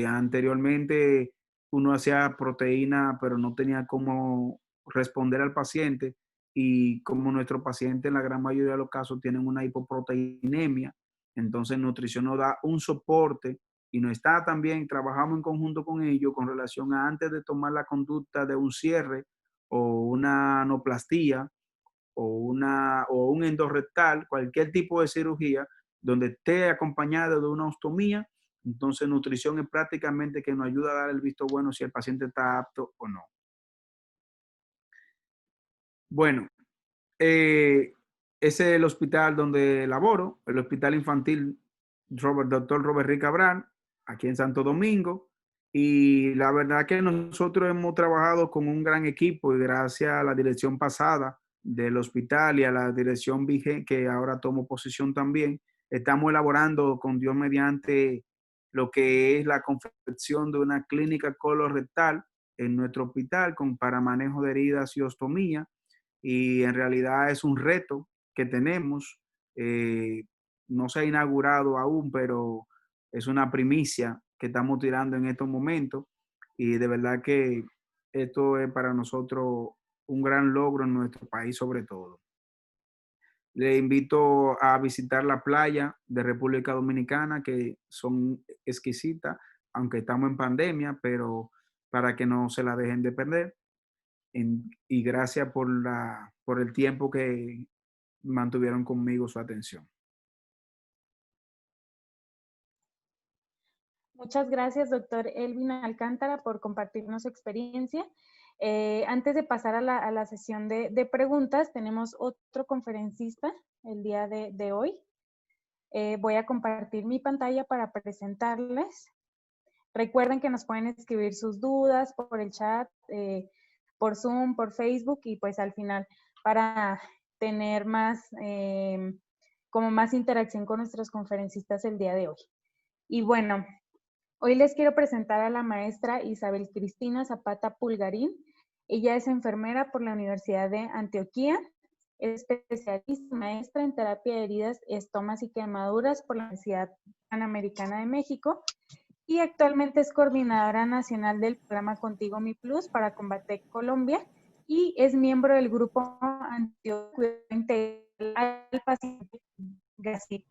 Anteriormente uno hacía proteína, pero no tenía cómo responder al paciente, y como nuestros pacientes en la gran mayoría de los casos tienen una hipoproteinemia, entonces nutrición nos da un soporte y nos está también, trabajamos en conjunto con ellos con relación a antes de tomar la conducta de un cierre o una anoplastía o un endorrectal, cualquier tipo de cirugía donde esté acompañado de una ostomía. Entonces nutrición es prácticamente que nos ayuda a dar el visto bueno si el paciente está apto o no. Bueno, ese es el hospital donde laboro, el Hospital Infantil Dr. Robert Rick Cabral, aquí en Santo Domingo. Y la verdad que nosotros hemos trabajado con un gran equipo y gracias a la dirección pasada del hospital y a la dirección vigente, que ahora tomo posición también, estamos elaborando con Dios mediante lo que es la confección de una clínica colorectal en nuestro hospital para manejo de heridas y ostomía, y en realidad es un reto que tenemos. No se ha inaugurado aún, pero es una primicia que estamos tirando en estos momentos, y de verdad que esto es para nosotros un gran logro en nuestro país sobre todo. Le invito a visitar la playa de República Dominicana, que son exquisitas, aunque estamos en pandemia, pero para que no se la dejen de perder. Y gracias por el tiempo que mantuvieron conmigo su atención. Muchas gracias, doctor Elvin Alcántara, por compartirnos su experiencia. Antes de pasar a la sesión de preguntas, tenemos otro conferencista el día de hoy. Voy a compartir mi pantalla para presentarles. Recuerden que nos pueden escribir sus dudas por el chat, por Zoom, por Facebook, y pues al final para tener como más interacción con nuestros conferencistas el día de hoy. Y bueno, hoy les quiero presentar a la maestra Isabel Cristina Zapata Pulgarín. Ella es enfermera por la Universidad de Antioquia, es especialista maestra en terapia de heridas, estomas y quemaduras por la Universidad Panamericana de México, y actualmente es coordinadora nacional del programa Contigo Mi Plus para Combate Colombia, y es miembro del grupo Antioquia Integral al Paciente GASIP.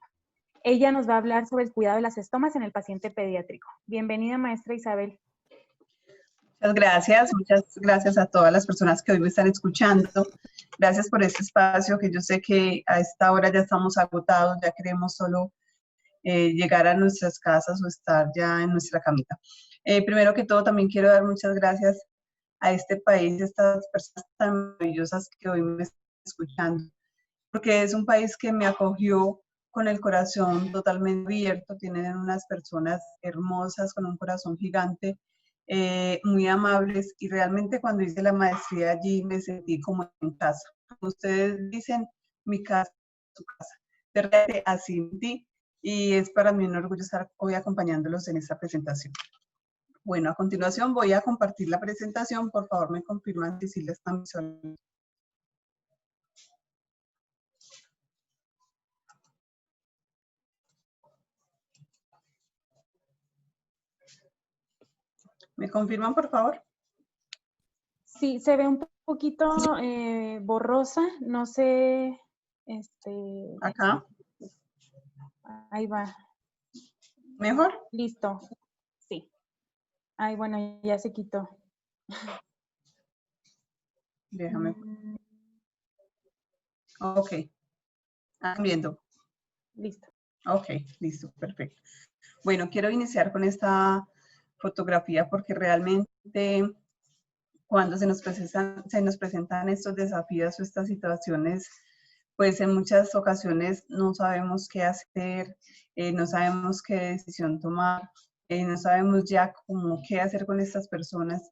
Ella nos va a hablar sobre el cuidado de las estomas en el paciente pediátrico. Bienvenida, maestra Isabel. Muchas gracias a todas las personas que hoy me están escuchando. Gracias por este espacio, que yo sé que a esta hora ya estamos agotados, ya queremos solo llegar a nuestras casas o estar ya en nuestra camita. Primero que todo, también quiero dar muchas gracias a este país, a estas personas tan maravillosas que hoy me están escuchando, porque es un país que me acogió con el corazón totalmente abierto. Tienen unas personas hermosas con un corazón gigante, muy amables, y realmente cuando hice la maestría allí me sentí como en casa. Como ustedes dicen, mi casa, su casa. De repente así sentí, y es para mí un orgullo estar hoy acompañándolos en esta presentación. Bueno, a continuación voy a compartir la presentación. Por favor, me confirman si sí la están visualizando. ¿Me confirman, por favor? Sí, se ve un poquito borrosa, no sé, Acá. Ahí va. ¿Mejor? Listo, sí. Ay, bueno, ya se quitó. Déjame. Ok. ¿Están viendo? Listo. Ok, listo, perfecto. Bueno, quiero iniciar con esta fotografía porque realmente cuando se nos presentan estos desafíos o estas situaciones, pues en muchas ocasiones no sabemos qué hacer, no sabemos qué decisión tomar. no sabemos ya cómo qué hacer con estas personas.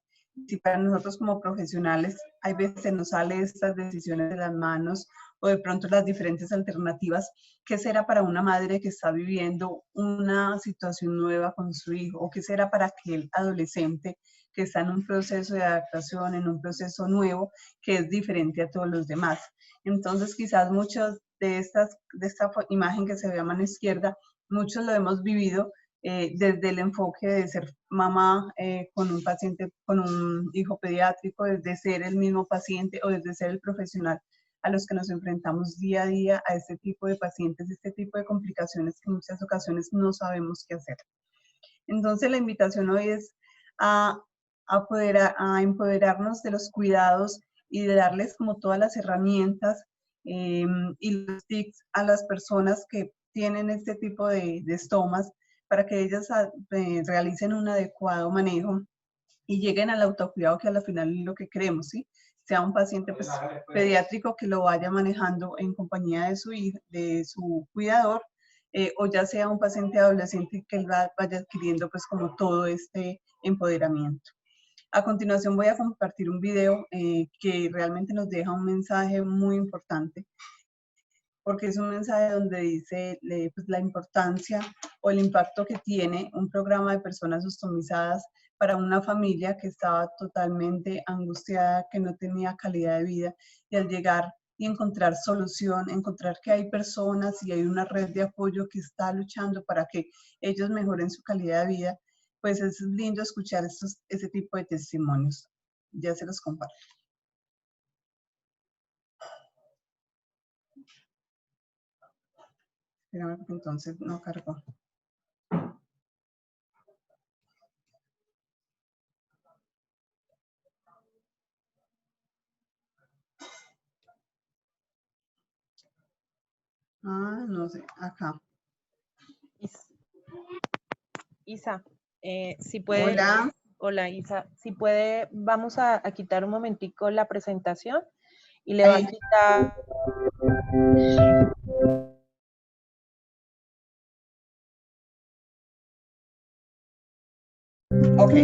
Si para nosotros como profesionales hay veces se nos sale estas decisiones de las manos o de pronto las diferentes alternativas, ¿qué será para una madre que está viviendo una situación nueva con su hijo? ¿O qué será para aquel adolescente que está en un proceso de adaptación, en un proceso nuevo que es diferente a todos los demás? Entonces quizás muchas de esta imagen que se ve a mano izquierda, muchos lo hemos vivido desde el enfoque de ser mamá con un paciente, con un hijo pediátrico, desde ser el mismo paciente o desde ser el profesional a los que nos enfrentamos día a día a este tipo de pacientes, este tipo de complicaciones que en muchas ocasiones no sabemos qué hacer. Entonces la invitación hoy es a empoderarnos de los cuidados y de darles como todas las herramientas y los tips a las personas que tienen este tipo de estomas para que ellas realicen un adecuado manejo y lleguen al autocuidado, que al final es lo que queremos, ¿sí? Sea un paciente pues, pediátrico que lo vaya manejando en compañía de su cuidador, o ya sea un paciente adolescente que vaya adquiriendo pues como todo este empoderamiento. A continuación voy a compartir un video que realmente nos deja un mensaje muy importante, porque es un mensaje donde dice pues, la importancia o el impacto que tiene un programa de personas ostomizadas para una familia que estaba totalmente angustiada, que no tenía calidad de vida, y al llegar y encontrar solución, encontrar que hay personas y hay una red de apoyo que está luchando para que ellos mejoren su calidad de vida, pues es lindo escuchar ese tipo de testimonios. Ya se los comparto. Espérame, porque entonces no cargó. No sé, acá. Isa, si puede. Hola. Hola, Isa. Si puede, vamos a quitar un momentico la presentación y le va a quitar. Ok.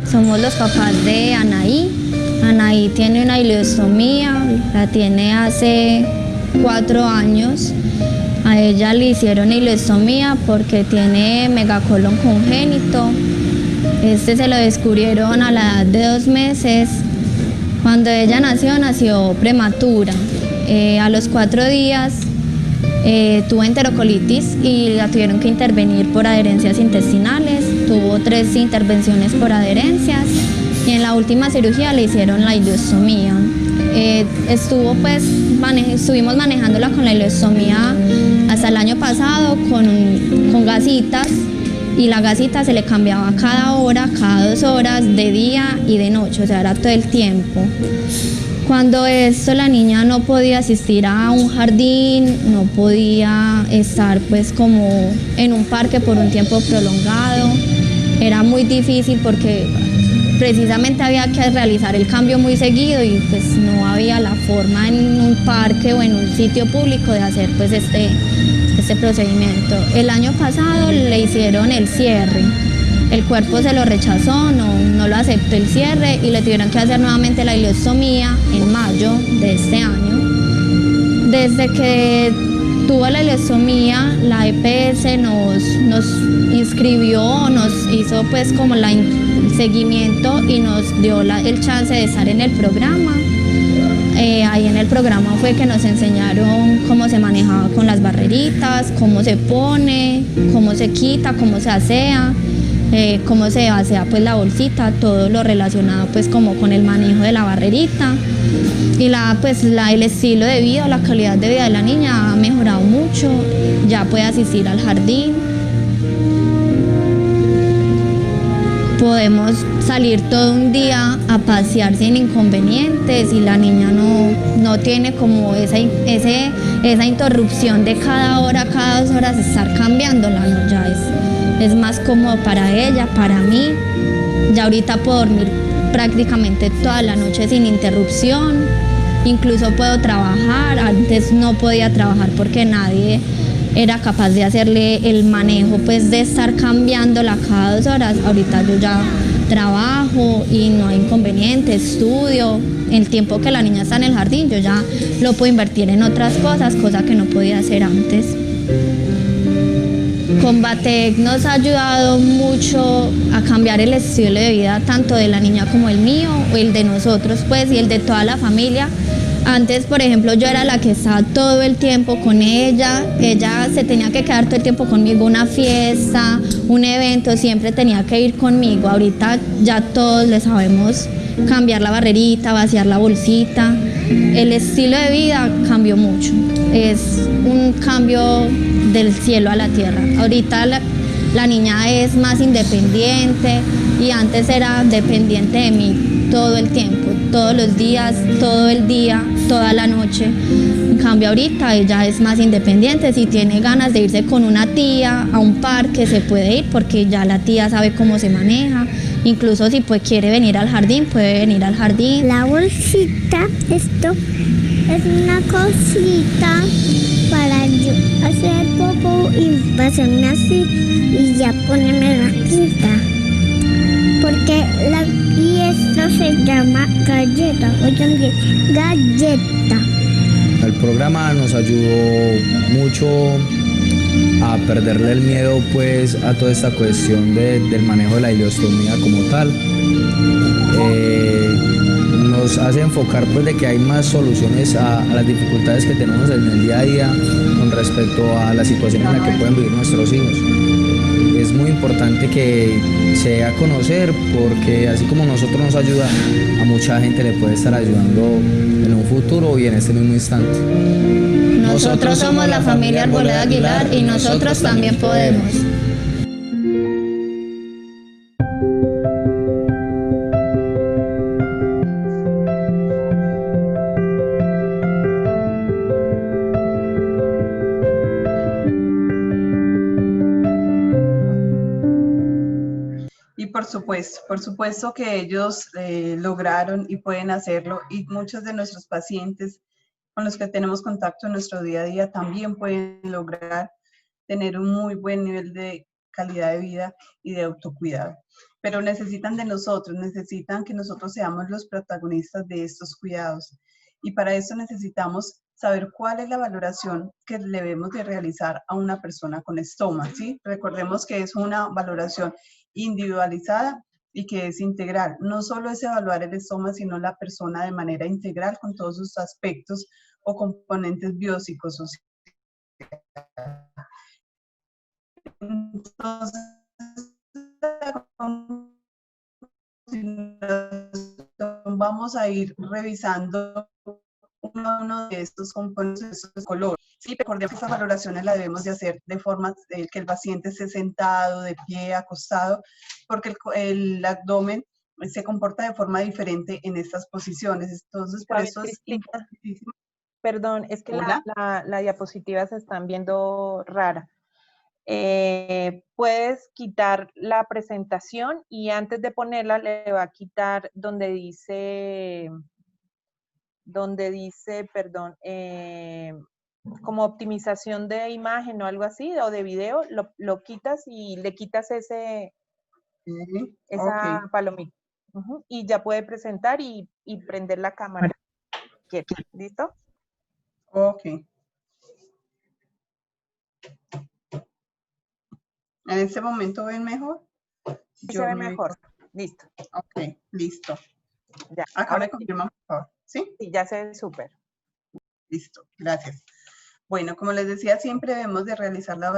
Somos los papás de Anaí. Anaí tiene una ileostomía, la tiene hace 4 años. A ella le hicieron ileostomía porque tiene megacolon congénito. Este se lo descubrieron a la edad de 2 meses. Cuando ella nació prematura. A los 4 días tuvo enterocolitis y la tuvieron que intervenir por adherencias intestinales. Tuvo 3 intervenciones por adherencias y en la última cirugía le hicieron la ileostomía. Estuvimos manejándola con la ileostomía hasta el año pasado con gasitas, y la gasita se le cambiaba cada hora, cada 2 horas, de día y de noche, o sea, era todo el tiempo. Cuando esto, la niña no podía asistir a un jardín, no podía estar pues como en un parque por un tiempo prolongado. Era muy difícil porque precisamente había que realizar el cambio muy seguido y pues no había la forma en un parque o en un sitio público de hacer pues este procedimiento. El año pasado le hicieron el cierre. El cuerpo se lo rechazó, no lo aceptó el cierre y le tuvieron que hacer nuevamente la ileostomía en mayo de este año. Desde que tuvo la ileostomía, la EPS nos inscribió, nos hizo pues como el seguimiento y nos dio el chance de estar en el programa. Ahí en el programa fue que nos enseñaron cómo se manejaba con las barreritas, cómo se pone, cómo se quita, cómo se asea. Cómo se asea pues la bolsita, todo lo relacionado pues como con el manejo de la barrerita, y el estilo de vida, la calidad de vida de la niña ha mejorado mucho, ya puede asistir al jardín, podemos salir todo un día a pasear sin inconvenientes y la niña no tiene como esa interrupción de cada hora, cada 2 horas estar cambiándola, ¿no? Ya es más cómodo para ella, para mí. Ya ahorita puedo dormir prácticamente toda la noche sin interrupción incluso puedo trabajar. Antes no podía trabajar porque nadie era capaz de hacerle el manejo, pues de estar cambiándola cada 2 horas. Ahorita yo ya trabajo y no hay inconveniente, estudio. El tiempo que la niña está en el jardín yo ya lo puedo invertir en otras cosas, cosa que no podía hacer antes. Combatec nos ha ayudado mucho a cambiar el estilo de vida tanto de la niña como el mío, o el de nosotros pues, y el de toda la familia. Antes, por ejemplo, yo era la que estaba todo el tiempo con ella se tenía que quedar todo el tiempo conmigo, una fiesta, un evento, siempre tenía que ir conmigo. Ahorita ya todos le sabemos cambiar la barrerita, vaciar la bolsita. El estilo de vida cambió mucho, es un cambio del cielo a la tierra. Ahorita la niña es más independiente y antes era dependiente de mí todo el tiempo, todos los días, todo el día, toda la noche. En cambio ahorita ella es más independiente, si tiene ganas de irse con una tía a un parque se puede ir porque ya la tía sabe cómo se maneja, incluso si pues quiere venir al jardín, puede venir al jardín. La bolsita, esto es una cosita para yo hacer popo y pasarme así y ya ponerme la quinta. Porque y esto se llama galleta, oigan bien, galleta. El programa nos ayudó mucho a perderle el miedo pues a toda esta cuestión del manejo de la ileostomía como tal. Nos hace enfocar pues de que hay más soluciones a las dificultades que tenemos en el día a día con respecto a la situación en la que pueden vivir nuestros hijos. Es muy importante que se dé a conocer porque así como nosotros nos ayuda, a mucha gente le puede estar ayudando en un futuro y en este mismo instante. Nosotros somos la familia Arboleda Aguilar y nosotros también podemos. Por supuesto que ellos lograron y pueden hacerlo, y muchos de nuestros pacientes con los que tenemos contacto en nuestro día a día también pueden lograr tener un muy buen nivel de calidad de vida y de autocuidado. Pero necesitan de nosotros, necesitan que nosotros seamos los protagonistas de estos cuidados. Y para eso necesitamos saber cuál es la valoración que debemos de realizar a una persona con estoma, ¿sí? Recordemos que es una valoración individualizada y que es integral. No solo es evaluar el estoma, sino la persona de manera integral con todos sus aspectos o componentes biopsicosociales. Entonces, vamos a ir revisando uno de estos componentes de color. Sí, recordemos que estas valoraciones las debemos de hacer de forma que el paciente esté sentado, de pie, acostado, porque el abdomen se comporta de forma diferente en estas posiciones. Entonces, por eso es importantísimo. Perdón, es que la diapositiva se están viendo rara. Puedes quitar la presentación y antes de ponerla le va a quitar donde dice, perdón, como optimización de imagen o algo así, o de video, lo quitas y le quitas esa palomita. Y ya puede presentar y prender la cámara. ¿Listo? Ok. ¿En este momento ven mejor? Sí, se ve mejor. Listo. Ok, listo. Ya. Acá me confirman, por favor. ¿Sí? Sí, ya se ve súper. Listo, gracias. Bueno, como les decía, siempre debemos de realizar las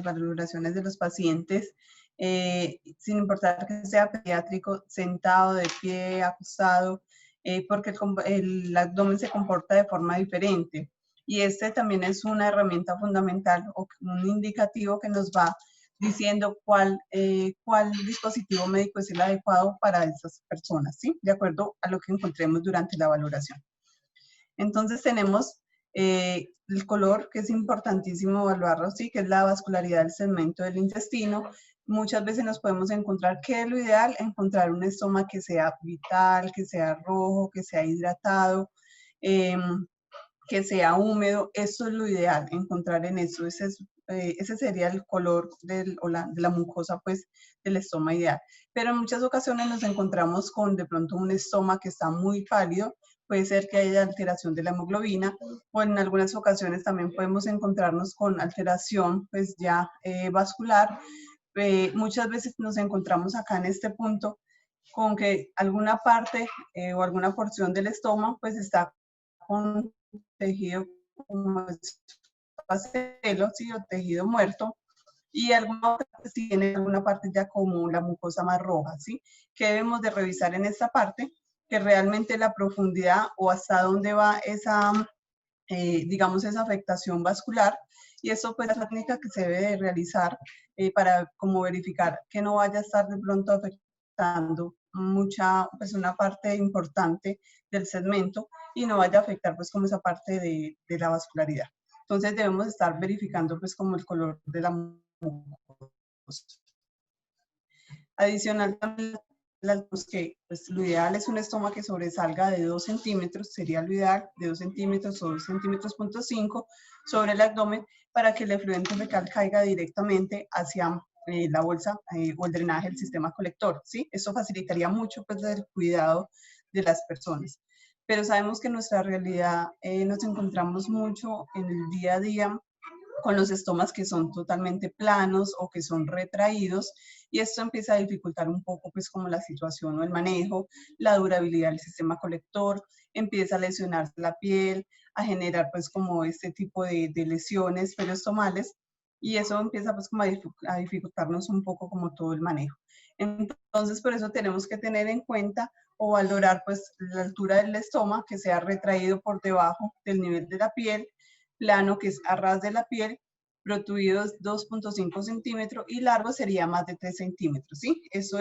valoraciones de los pacientes, sin importar que sea pediátrico, sentado, de pie, acostado, porque el abdomen se comporta de forma diferente. Y este también es una herramienta fundamental o un indicativo que nos va diciendo cuál dispositivo médico es el adecuado para esas personas, ¿sí? De acuerdo a lo que encontremos durante la valoración. Entonces tenemos el color, que es importantísimo evaluarlo, ¿sí? Que es la vascularidad del segmento del intestino. Muchas veces nos podemos encontrar que es lo ideal, encontrar un estoma que sea vital, que sea rojo, que sea hidratado, que sea húmedo. Eso es lo ideal, encontrar en eso. Ese sería el color de la mucosa, pues, del estoma ideal. Pero en muchas ocasiones nos encontramos con de pronto un estoma que está muy pálido, puede ser que haya alteración de la hemoglobina, o en algunas ocasiones también podemos encontrarnos con alteración, pues, ya vascular. Muchas veces nos encontramos acá en este punto con que alguna parte o alguna porción del estómago, pues, está con tejido como pastelo, ¿sí? O tejido muerto, y alguna parte tiene alguna parte ya como la mucosa más roja, ¿sí? Que debemos de revisar en esta parte, que realmente la profundidad o hasta dónde va esa, digamos, esa afectación vascular, y eso pues es la técnica que se debe de realizar para como verificar que no vaya a estar de pronto afectando pues una parte importante del segmento y no vaya a afectar pues como esa parte de la vascularidad. Entonces debemos estar verificando pues como el color de la mucosa. Adicional también que pues, lo ideal es un estómago que sobresalga de 2 centímetros, sería lo ideal, de 2 centímetros o 2 centímetros punto 5 sobre el abdomen para que el efluente fecal caiga directamente hacia la bolsa o el drenaje del sistema colector, ¿sí? Eso facilitaría mucho pues el cuidado de las personas. Pero sabemos que en nuestra realidad nos encontramos mucho en el día a día con los estomas que son totalmente planos o que son retraídos, y esto empieza a dificultar un poco pues como la situación o el manejo, la durabilidad del sistema colector, empieza a lesionarse la piel, a generar pues como este tipo de lesiones periostomales, y eso empieza pues como a dificultarnos un poco como todo el manejo. Entonces por eso tenemos que tener en cuenta o valorar pues la altura del estoma, que sea retraído por debajo del nivel de la piel, plano que es a ras de la piel, protuidos 2.5 centímetros y largo sería más de 3 centímetros, ¿sí? Esto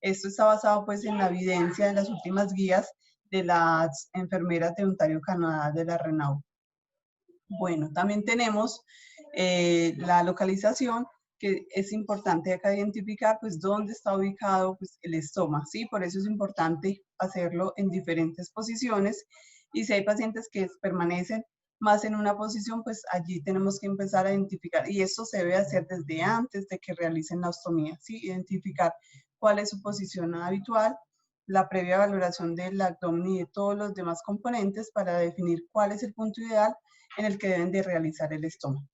está basado pues en la evidencia de las últimas guías de las enfermeras de Ontario, Canadá, de la RENAU. Bueno, también tenemos la localización, que es importante acá identificar pues dónde está ubicado pues, el estoma, ¿sí? Por eso es importante hacerlo en diferentes posiciones, y si hay pacientes que permanecen más en una posición, pues allí tenemos que empezar a identificar, y esto se debe hacer desde antes de que realicen la ostomía, ¿sí? Identificar cuál es su posición habitual, la previa valoración del abdomen y de todos los demás componentes para definir cuál es el punto ideal en el que deben de realizar el estoma.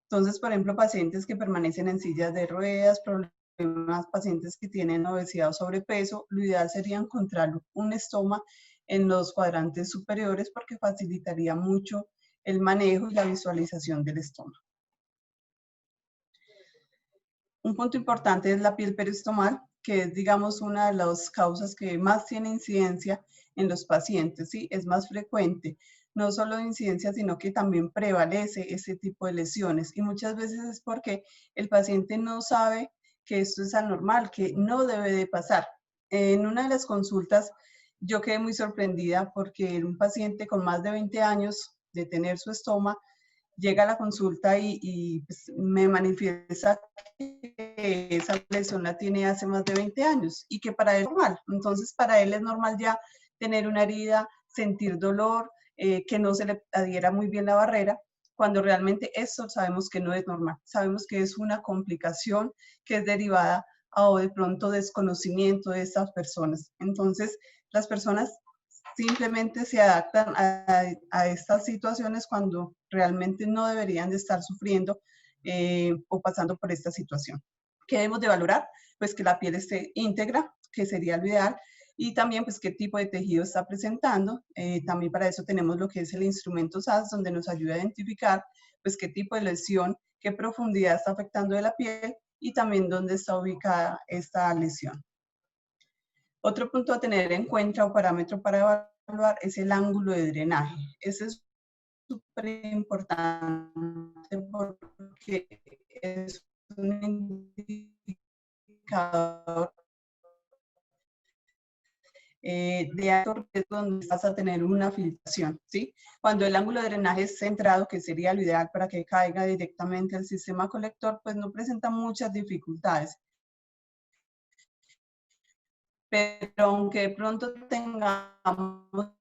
Entonces, por ejemplo, pacientes que permanecen en sillas de ruedas, problemas, pacientes que tienen obesidad o sobrepeso, lo ideal sería encontrar un estoma en los cuadrantes superiores porque facilitaría mucho el manejo y la visualización del estómago. Un punto importante es la piel periostomal, que es, digamos, una de las causas que más tiene incidencia en los pacientes, ¿sí? Es más frecuente, no solo de incidencia, sino que también prevalece ese tipo de lesiones, y muchas veces es porque el paciente no sabe que esto es anormal, que no debe de pasar. En una de las consultas yo quedé muy sorprendida porque un paciente con más de 20 años de tener su estoma llega a la consulta y pues, me manifiesta que esa lesión la tiene hace más de 20 años y que para él es normal. Entonces, para él es normal ya tener una herida, sentir dolor, que no se le adhiera muy bien la barrera, cuando realmente eso sabemos que no es normal. Sabemos que es una complicación que es derivada o de pronto desconocimiento de estas personas. Entonces, las personas simplemente se adaptan a estas situaciones cuando realmente no deberían de estar sufriendo o pasando por esta situación. ¿Qué debemos de valorar? Pues que la piel esté íntegra, que sería lo ideal, y también pues qué tipo de tejido está presentando. También para eso tenemos lo que es el instrumento SAS, donde nos ayuda a identificar pues qué tipo de lesión, qué profundidad está afectando de la piel y también dónde está ubicada esta lesión. Otro punto a tener en cuenta o parámetro para evaluar es el ángulo de drenaje. Ese es súper importante porque es un indicador de alto riesgo donde vas a tener una filtración, ¿sí? Cuando el ángulo de drenaje es centrado, que sería lo ideal para que caiga directamente al sistema colector, pues no presenta muchas dificultades. Pero aunque de pronto tengamos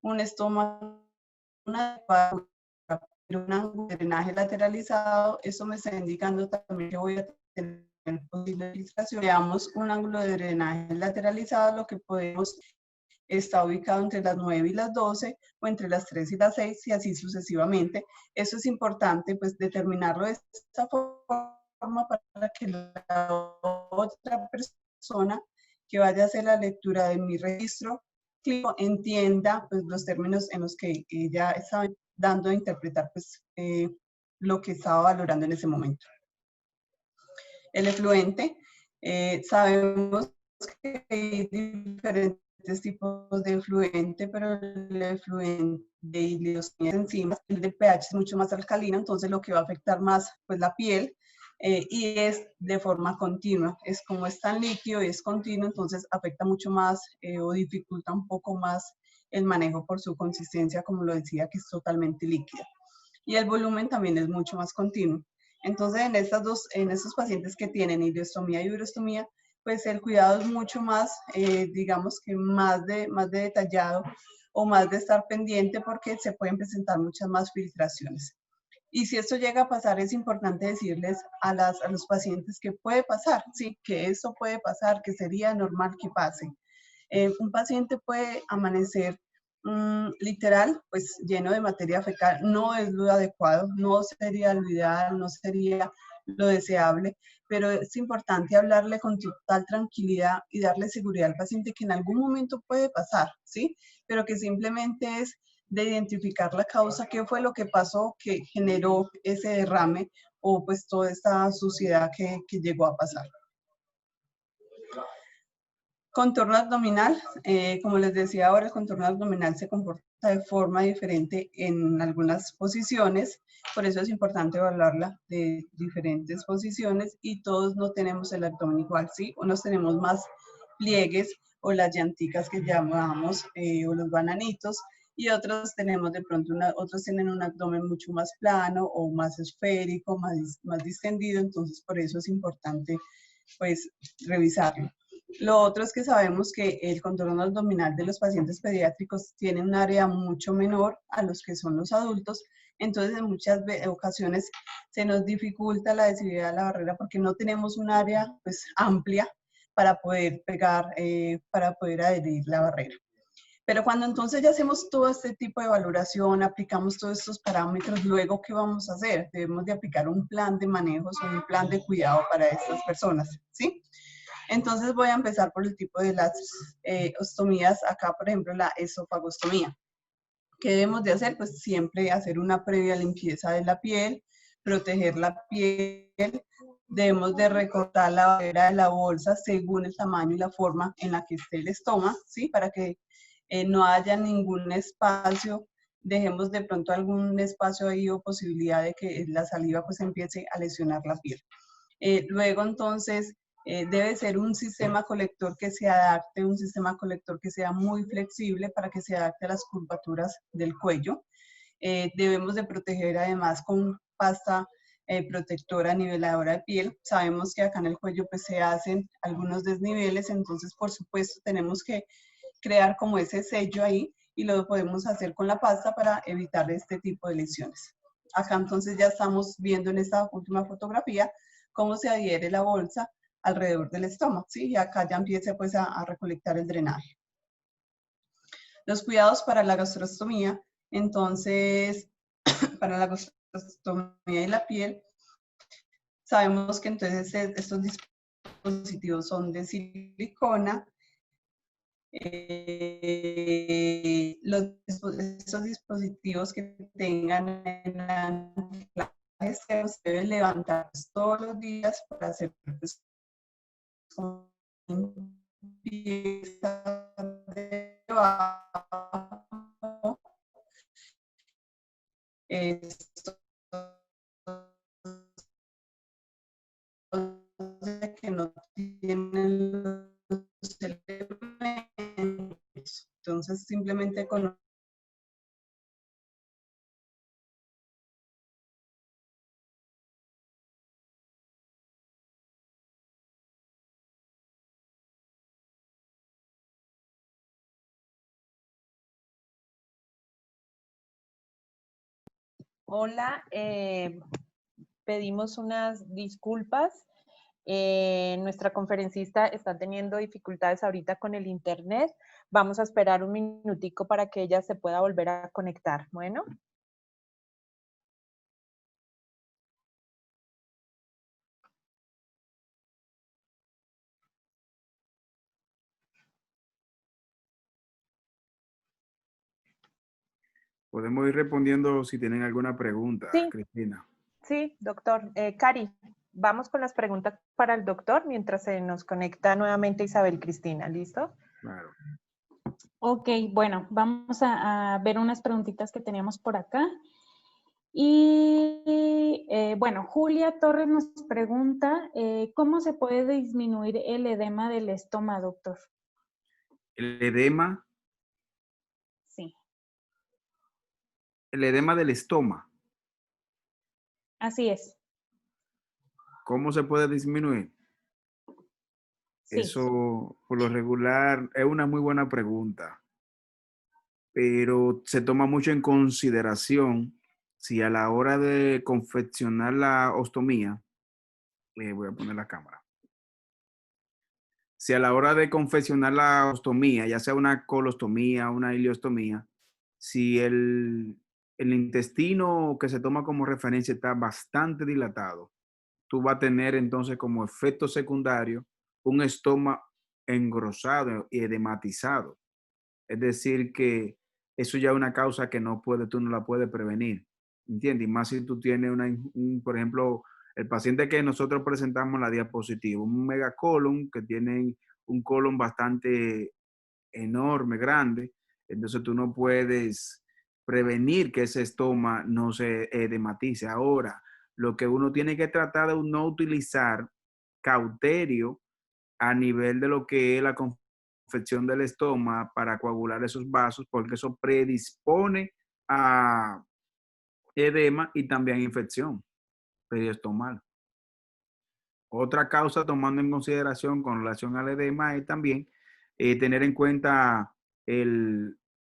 un estoma un ángulo de drenaje lateralizado, eso me está indicando también que voy a tener posible filtración. Veamos un ángulo de drenaje lateralizado, lo que podemos está ubicado entre las 9 y las 12 o entre las 3 y las 6 y así sucesivamente. Eso es importante pues determinarlo de esta forma para que la otra persona que vaya a hacer la lectura de mi registro clínico entienda pues los términos en los que ella estaba dando a interpretar pues lo que estaba valorando en ese momento. El efluente, sabemos que hay diferentes tipos de efluente, pero el efluente de ileostomía enzimas, el de pH es mucho más alcalino, entonces lo que va a afectar más pues la piel y es de forma continua. Es como es tan líquido y es continuo, entonces afecta mucho más o dificulta un poco más el manejo por su consistencia, como lo decía, que es totalmente líquida. Y el volumen también es mucho más continuo. Entonces, en estos pacientes que tienen ileostomía y urostomía, pues el cuidado es mucho más, digamos que más de detallado o más de estar pendiente porque se pueden presentar muchas más filtraciones. Y si esto llega a pasar, es importante decirles a los pacientes que puede pasar, sí, que esto puede pasar, que sería normal que pase. Un paciente puede amanecer literal, pues lleno de materia fecal, no es lo adecuado, no sería lo ideal, no sería lo deseable, pero es importante hablarle con total tranquilidad y darle seguridad al paciente que en algún momento puede pasar, ¿sí? Pero que simplemente es de identificar la causa, qué fue lo que pasó que generó ese derrame o pues toda esta suciedad que llegó a pasar. Contorno abdominal, como les decía ahora, el contorno abdominal se comporta de forma diferente en algunas posiciones, por eso es importante evaluarla de diferentes posiciones y todos no tenemos el abdomen igual, ¿sí? Unos tenemos más pliegues o las llanticas que llamamos o los bananitos y otros tenemos de pronto, otros tienen un abdomen mucho más plano o más esférico, más distendido, entonces por eso es importante pues revisarlo. Lo otro es que sabemos que el contorno abdominal de los pacientes pediátricos tiene un área mucho menor a los que son los adultos, entonces en muchas ocasiones se nos dificulta la adhesividad a la barrera porque no tenemos un área pues amplia para poder pegar, para poder adherir la barrera. Pero cuando entonces ya hacemos todo este tipo de valoración, aplicamos todos estos parámetros, luego ¿qué vamos a hacer? Debemos de aplicar un plan de manejos o un plan de cuidado para estas personas, ¿sí? Entonces voy a empezar por el tipo de las ostomías. Acá, por ejemplo, la esofagostomía. ¿Qué debemos de hacer? Pues siempre hacer una previa limpieza de la piel, proteger la piel. Debemos de recortar la barrera de la bolsa según el tamaño y la forma en la que esté el estómago, ¿sí? Para que no haya ningún espacio, dejemos de pronto algún espacio ahí o posibilidad de que la saliva pues empiece a lesionar la piel. Luego entonces debe ser un sistema colector que se adapte, un sistema colector que sea muy flexible para que se adapte a las curvaturas del cuello. Debemos de proteger además con pasta protectora niveladora de piel. Sabemos que acá en el cuello pues se hacen algunos desniveles, entonces por supuesto tenemos que crear como ese sello ahí y lo podemos hacer con la pasta para evitar este tipo de lesiones. Acá entonces ya estamos viendo en esta última fotografía cómo se adhiere la bolsa alrededor del estómago, ¿sí? Y acá ya empieza pues a recolectar el drenaje. Los cuidados para la gastrostomía, entonces, para la gastrostomía y la piel, sabemos que entonces estos dispositivos son de silicona. Estos dispositivos que tengan en anclajes se deben levantar todos los días para hacer pues, limpieza debajo. Esto que no tienen los elementos. Entonces, simplemente con Hola, pedimos unas disculpas. Nuestra conferencista está teniendo dificultades ahorita con el internet. Vamos a esperar un minutico para que ella se pueda volver a conectar. Bueno. Podemos ir respondiendo si tienen alguna pregunta, Sí. Cristina. Sí, doctor. Cari, vamos con las preguntas para el doctor mientras se nos conecta nuevamente Isabel Cristina. ¿Listo? Claro. Ok, bueno, vamos a ver unas preguntitas que teníamos por acá. Y bueno, Julia Torres nos pregunta, ¿cómo se puede disminuir el edema del estómago, doctor? El edema Sí, del estómago. así es. ¿Cómo se puede disminuir? Sí. Eso, por lo regular, es una muy buena pregunta, pero se toma mucho en consideración si a la hora de confeccionar la ostomía, voy a poner la cámara, si a la hora de confeccionar la ostomía, ya sea una colostomía, una ileostomía, si el intestino que se toma como referencia está bastante dilatado, tú vas a tener entonces como efecto secundario un estómago engrosado y edematizado. Es decir, que eso ya es una causa que tú no la puedes prevenir. ¿Entiendes? Y más si tú tienes por ejemplo, el paciente que nosotros presentamos en la diapositiva, un megacolon que tiene un colon bastante enorme, grande, entonces tú no puedes prevenir que ese estómago no se edematice. Ahora, lo que uno tiene que tratar de no utilizar cauterio a nivel de lo que es la confección del estómago para coagular esos vasos, porque eso predispone a edema y también infección periostomal. Otra causa tomando en consideración con relación al edema es también tener en cuenta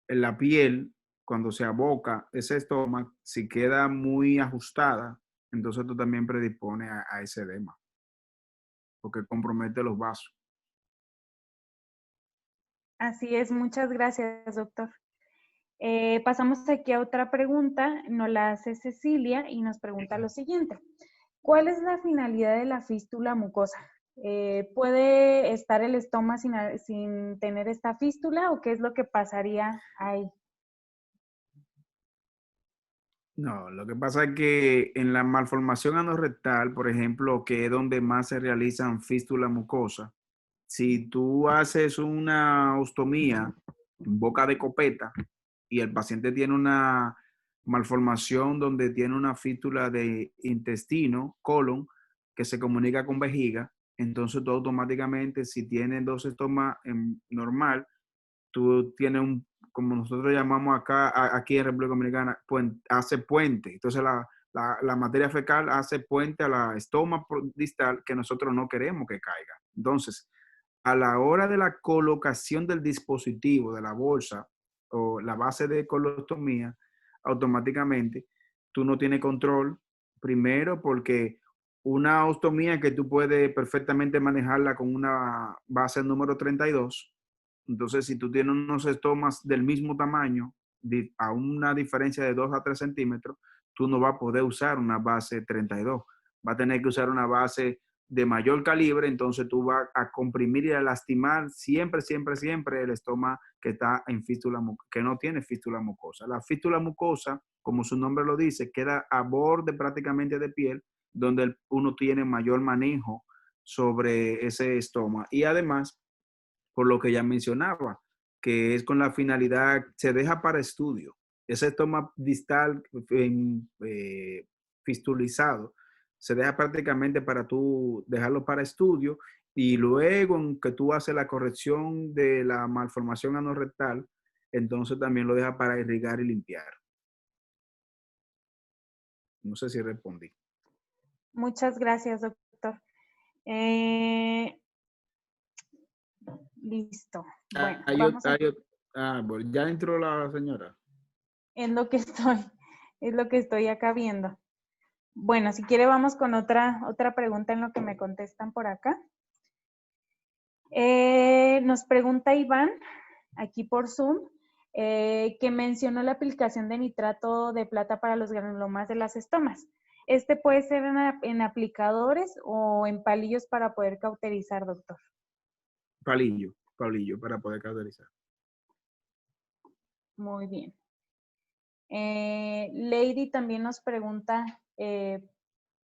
la piel cuando se aboca ese estómago, si queda muy ajustada, entonces esto también predispone a ese edema, porque compromete los vasos. Así es, muchas gracias, doctor. Pasamos aquí a otra pregunta, nos la hace Cecilia y nos pregunta lo siguiente. ¿Cuál es la finalidad de la fístula mucosa? ¿Puede estar el estómago sin tener esta fístula o qué es lo que pasaría ahí? No, lo que pasa es que en la malformación anorrectal, por ejemplo, que es donde más se realizan fístulas mucosas, si tú haces una ostomía en boca de copeta y el paciente tiene una malformación donde tiene una fístula de intestino, colon, que se comunica con vejiga, entonces tú automáticamente, si tienes dos estómagos normal, tú tienes como nosotros llamamos aquí en República Dominicana, hace puente. Entonces la materia fecal hace puente a la estómago distal que nosotros no queremos que caiga. Entonces, a la hora de la colocación del dispositivo, de la bolsa o la base de colostomía, automáticamente tú no tienes control, primero porque una ostomía que tú puedes perfectamente manejarla con una base número 32. Entonces, si tú tienes unos estomas del mismo tamaño, a una diferencia de 2 a 3 centímetros, tú no vas a poder usar una base 32. Vas a tener que usar una base de mayor calibre, entonces tú vas a comprimir y a lastimar siempre, siempre, siempre el estómago que está en fístula, que no tiene fístula mucosa. La fístula mucosa, como su nombre lo dice, queda a borde prácticamente de piel, donde uno tiene mayor manejo sobre ese estómago. Y además, por lo que ya mencionaba, que es con la finalidad, se deja para estudio. Ese estómago distal fistulizado se deja prácticamente para tú dejarlo para estudio y luego en que tú haces la corrección de la malformación anorrectal, entonces también lo deja para irrigar y limpiar. No sé si respondí. Muchas gracias, doctor. Listo. Bueno, Bueno, ya entró la señora. en lo que estoy. Es lo que estoy acá viendo. Bueno, si quiere vamos con otra pregunta en lo que me contestan por acá. Nos pregunta Iván, aquí por Zoom, que mencionó la aplicación de nitrato de plata para los granulomas de las estomas. ¿Este puede ser en aplicadores o en palillos para poder cauterizar, doctor? Palillo para poder cauterizar. Muy bien. Lady también nos pregunta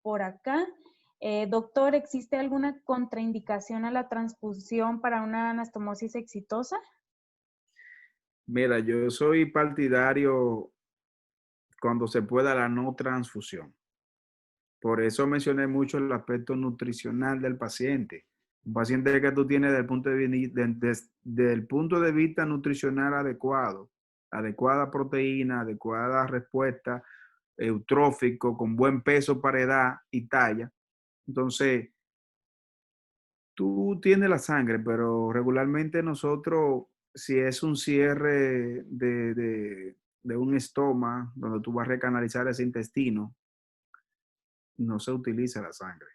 por acá, doctor, ¿existe alguna contraindicación a la transfusión para una anastomosis exitosa? Mira, yo soy partidario cuando se pueda la no transfusión. Por eso mencioné mucho el aspecto nutricional del paciente. Un paciente que tú tienes desde el punto de vista nutricional adecuado, adecuada proteína, adecuada respuesta, eutrófico, con buen peso para edad y talla. Entonces, tú tienes la sangre, pero regularmente nosotros, si es un cierre de un estoma, donde tú vas a recanalizar ese intestino, no se utiliza la sangre.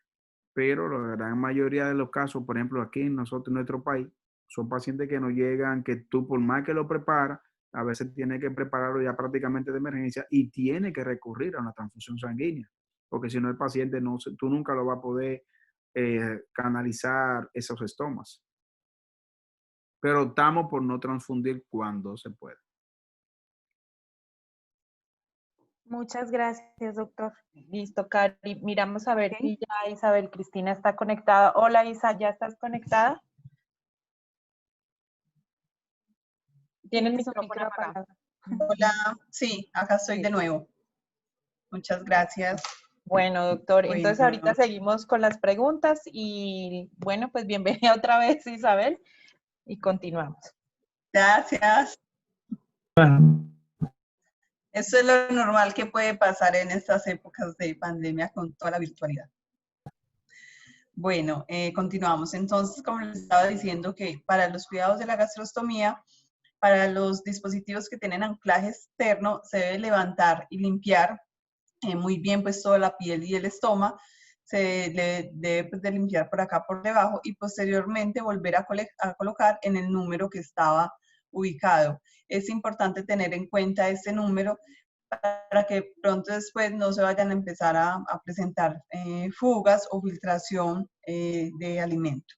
Pero la gran mayoría de los casos, por ejemplo, aquí en nuestro país, son pacientes que no llegan, que tú por más que lo preparas, a veces tienes que prepararlo ya prácticamente de emergencia y tiene que recurrir a una transfusión sanguínea, porque si no el paciente, tú nunca lo vas a poder canalizar esos estomas. Pero optamos por no transfundir cuando se puede. Muchas gracias, doctor. Listo, Cari. Miramos a ver Ok. si ya Isabel Cristina está conectada. Hola, Isa, ¿ya estás conectada? Tiene el Tiene su micrófono apagado. Hola, sí, acá estoy de nuevo. Muchas gracias. Bueno, doctor, Bueno, entonces ahorita seguimos con las preguntas y bueno, pues bienvenida otra vez, Isabel, y continuamos. gracias. Eso es lo normal que puede pasar en estas épocas de pandemia con toda la virtualidad. Bueno, continuamos. Entonces, como les estaba diciendo, que para los cuidados de la gastrostomía, para los dispositivos que tienen anclaje externo, se debe levantar y limpiar muy bien pues toda la piel y el estómago. Se le debe pues, de limpiar por acá por debajo y posteriormente volver a colocar en el número que estaba ubicado. Es importante tener en cuenta este número para que pronto después no se vayan a empezar a presentar fugas o filtración de alimento.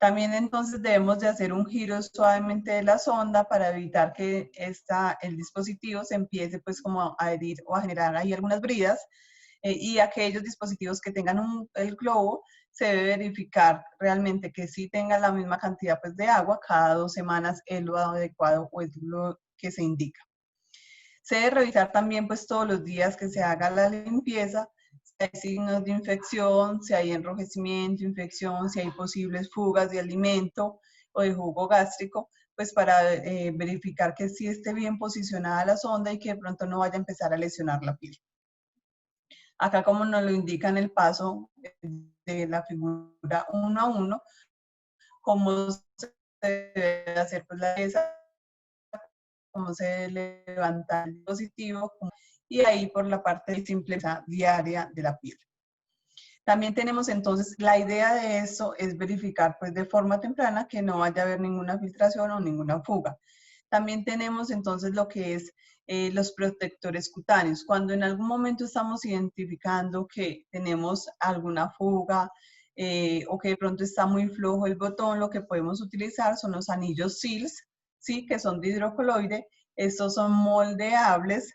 También entonces debemos de hacer un giro suavemente de la sonda para evitar que el dispositivo se empiece pues como a adherir o a generar ahí algunas bridas, y aquellos dispositivos que tengan el globo se debe verificar realmente que sí tengan la misma cantidad pues de agua, cada 2 semanas es lo adecuado o es lo que se indica. Se debe revisar también pues todos los días que se haga la limpieza, si hay signos de infección, si hay enrojecimiento, infección, si hay posibles fugas de alimento o de jugo gástrico, pues para verificar que sí esté bien posicionada la sonda y que de pronto no vaya a empezar a lesionar la piel. Acá como nos lo indica en el paso de la figura 1 a 1, cómo se debe hacer pues la pieza, cómo se levanta el dispositivo y ahí por la parte de simpleza diaria de la piel. También tenemos entonces, la idea de eso es verificar pues de forma temprana que no vaya a haber ninguna filtración o ninguna fuga. También tenemos entonces lo que es los protectores cutáneos. Cuando en algún momento estamos identificando que tenemos alguna fuga o que de pronto está muy flojo el botón, lo que podemos utilizar son los anillos SEALS, ¿sí? Que son de hidrocoloide. Estos son moldeables.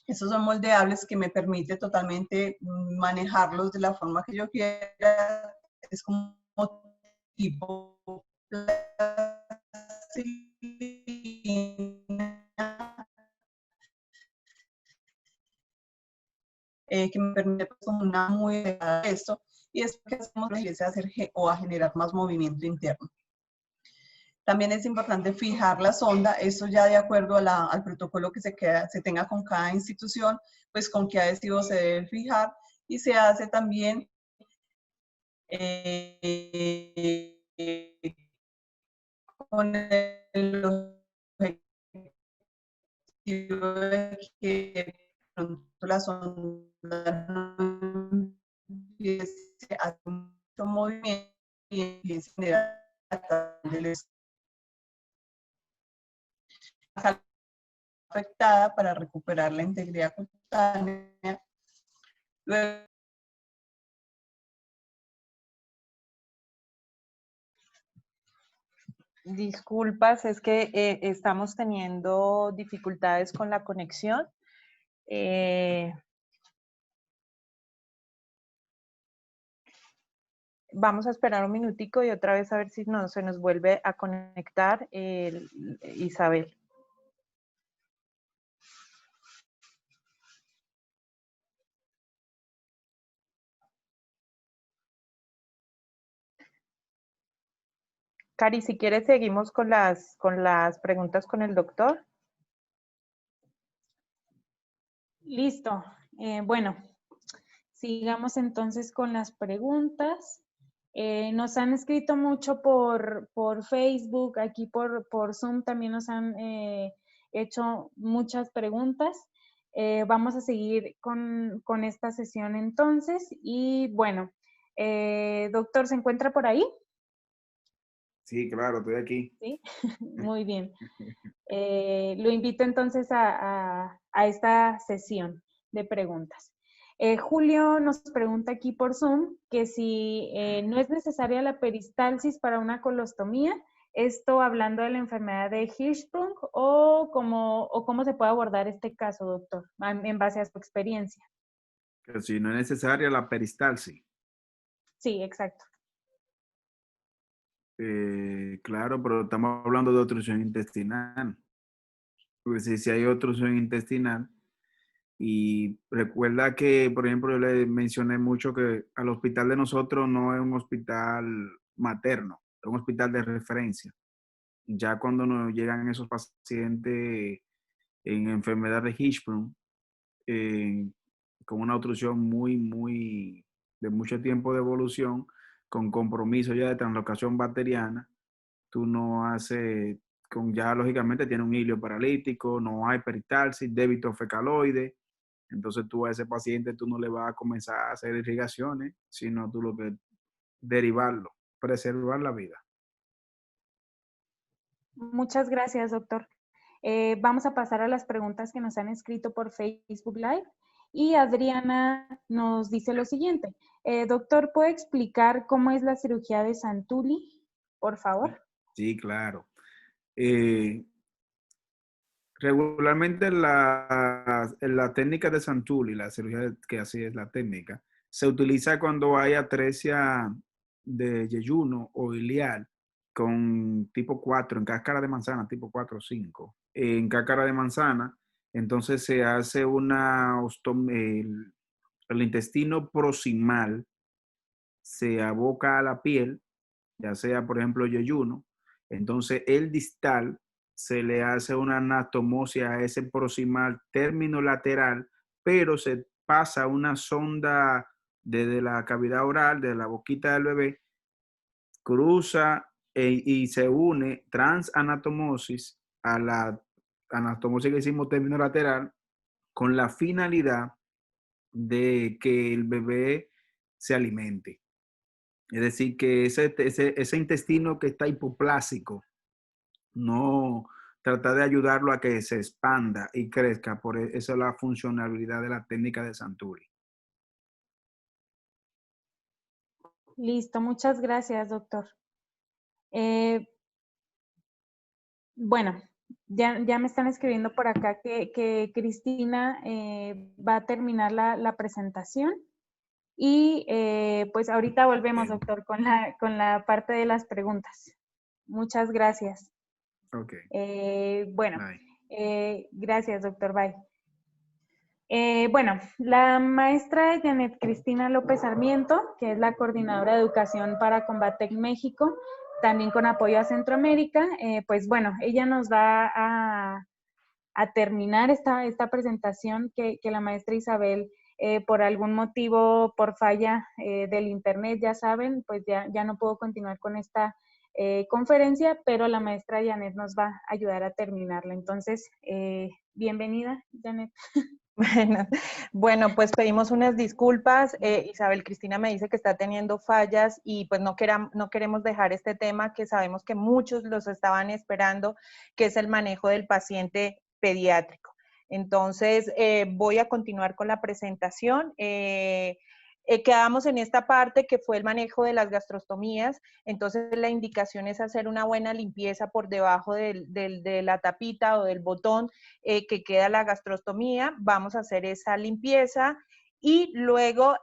Estos son moldeables que me permite totalmente manejarlos de la forma que yo quiera. Es como tipo que me permite pues, como una muy de esto, y es que hacemos empiece a hacer o a generar más movimiento interno. También es importante fijar la sonda, esto ya de acuerdo al protocolo que se tenga con cada institución, pues con qué adhesivo se debe fijar, y se hace también con el de que pronto la sonda no empiece a hacer mucho movimiento y empiece a generar afectada para recuperar la integridad cutánea. Luego, Disculpas, es que estamos teniendo dificultades con la conexión. Vamos a esperar un minutico y otra vez a ver si se nos vuelve a conectar Isabel. Cari, si quieres seguimos con las preguntas con el doctor. Listo. Bueno, sigamos entonces con las preguntas. Nos han escrito mucho por Facebook, aquí por Zoom también nos han hecho muchas preguntas. Vamos a seguir con esta sesión entonces. Y bueno, doctor, ¿se encuentra por ahí? Sí, claro, estoy aquí. Sí, muy bien. Lo invito entonces a esta sesión de preguntas. Julio nos pregunta aquí por Zoom que si no es necesaria la peristalsis para una colostomía, esto hablando de la enfermedad de Hirschsprung, o cómo se puede abordar este caso, doctor, en base a su experiencia. Que si no es necesaria la peristalsis. Sí, exacto. Claro, pero estamos hablando de obstrucción intestinal. Pues si hay obstrucción intestinal, y recuerda que, por ejemplo, yo le mencioné mucho que al hospital de nosotros no es un hospital materno, es un hospital de referencia. Ya cuando nos llegan esos pacientes en enfermedad de Hirschsprung, con una obstrucción de mucho tiempo de evolución, con compromiso ya de translocación bacteriana, tú no haces, ya lógicamente tiene un hilio paralítico, no hay peristalsis, débito fecaloide. Entonces tú a ese paciente tú no le vas a comenzar a hacer irrigaciones, sino tú lo que derivarlo, preservar la vida. Muchas gracias, doctor. Vamos a pasar a las preguntas que nos han escrito por Facebook Live. Y Adriana nos dice lo siguiente. Doctor, ¿puede explicar cómo es la cirugía de Santulli, por favor? Sí, claro. Regularmente en la técnica de Santulli, la cirugía que así es la técnica, se utiliza cuando hay atresia de yeyuno o iliar con tipo 4, en cáscara de manzana, tipo 4 o 5. En cáscara de manzana, entonces se hace el intestino proximal se aboca a la piel, ya sea, por ejemplo, yeyuno. Entonces, el distal se le hace una anastomosis a ese proximal término lateral, pero se pasa una sonda desde la cavidad oral, de la boquita del bebé, cruza y se une transanatomosis a la anastomosis que hicimos término lateral con la finalidad de que el bebé se alimente. Es decir, que ese intestino que está hipoplásico, no tratar de ayudarlo a que se expanda y crezca. Por eso es la funcionalidad de la técnica de Santulli. Listo, muchas gracias, doctor. Bueno, ya me están escribiendo por acá que Cristina va a terminar la presentación. Y pues ahorita volvemos, doctor, con la parte de las preguntas. Muchas gracias. Ok. Bueno, Bye. gracias, doctor. Bye. Bueno, la maestra Janet Cristina López Sarmiento, que es la coordinadora de educación para Combatec México, también con apoyo a Centroamérica, pues bueno, ella nos va a terminar esta presentación que la maestra Isabel, por algún motivo, por falla del internet, ya saben, pues ya no puedo continuar con esta conferencia, pero la maestra Janet nos va a ayudar a terminarla. Entonces, bienvenida, Janet. Bueno, pues pedimos unas disculpas. Isabel Cristina me dice que está teniendo fallas y pues no queremos dejar este tema que sabemos que muchos los estaban esperando, que es el manejo del paciente pediátrico. Entonces, voy a continuar con la presentación. Quedamos en esta parte que fue el manejo de las gastrostomías. Entonces, la indicación es hacer una buena limpieza por debajo de la tapita o del botón que queda la gastrostomía. Vamos a hacer esa limpieza y luego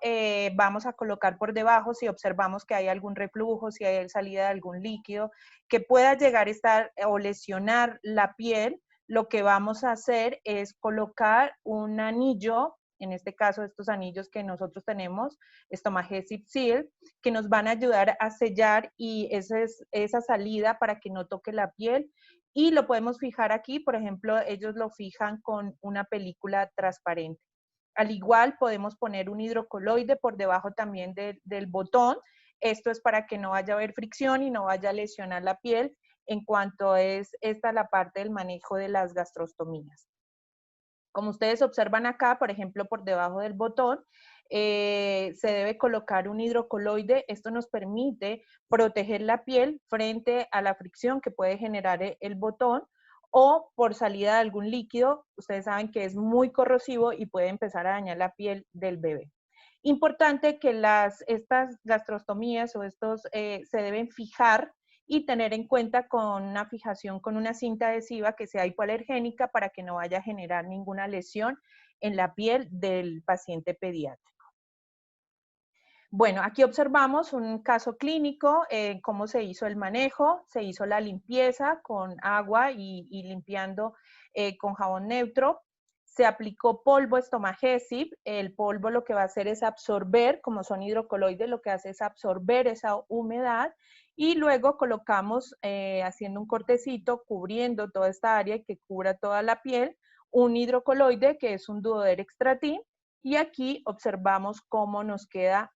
vamos a colocar por debajo, si observamos que hay algún reflujo, si hay salida de algún líquido que pueda llegar a estar o lesionar la piel, lo que vamos a hacer es colocar un anillo, en este caso estos anillos que nosotros tenemos, Stomagesic Seal, que nos van a ayudar a sellar y esa salida para que no toque la piel. Y lo podemos fijar aquí, por ejemplo, ellos lo fijan con una película transparente. Al igual podemos poner un hidrocoloide por debajo también del botón. Esto es para que no vaya a haber fricción y no vaya a lesionar la piel en cuanto es esta la parte del manejo de las gastrostomías. Como ustedes observan acá, por ejemplo, por debajo del botón, se debe colocar un hidrocoloide. Esto nos permite proteger la piel frente a la fricción que puede generar el botón o por salida de algún líquido. Ustedes saben que es muy corrosivo y puede empezar a dañar la piel del bebé. Importante que estas gastrostomías o estos se deben fijar y tener en cuenta con una fijación con una cinta adhesiva que sea hipoalergénica para que no vaya a generar ninguna lesión en la piel del paciente pediátrico. Bueno, aquí observamos un caso clínico, cómo se hizo el manejo, se hizo la limpieza con agua y limpiando con jabón neutro. Se aplicó polvo Stomagesic. El polvo lo que va a hacer es absorber, como son hidrocoloides, lo que hace es absorber esa humedad y luego colocamos, haciendo un cortecito, cubriendo toda esta área y que cubra toda la piel, un hidrocoloide que es un Duodex-Stratin y aquí observamos cómo nos queda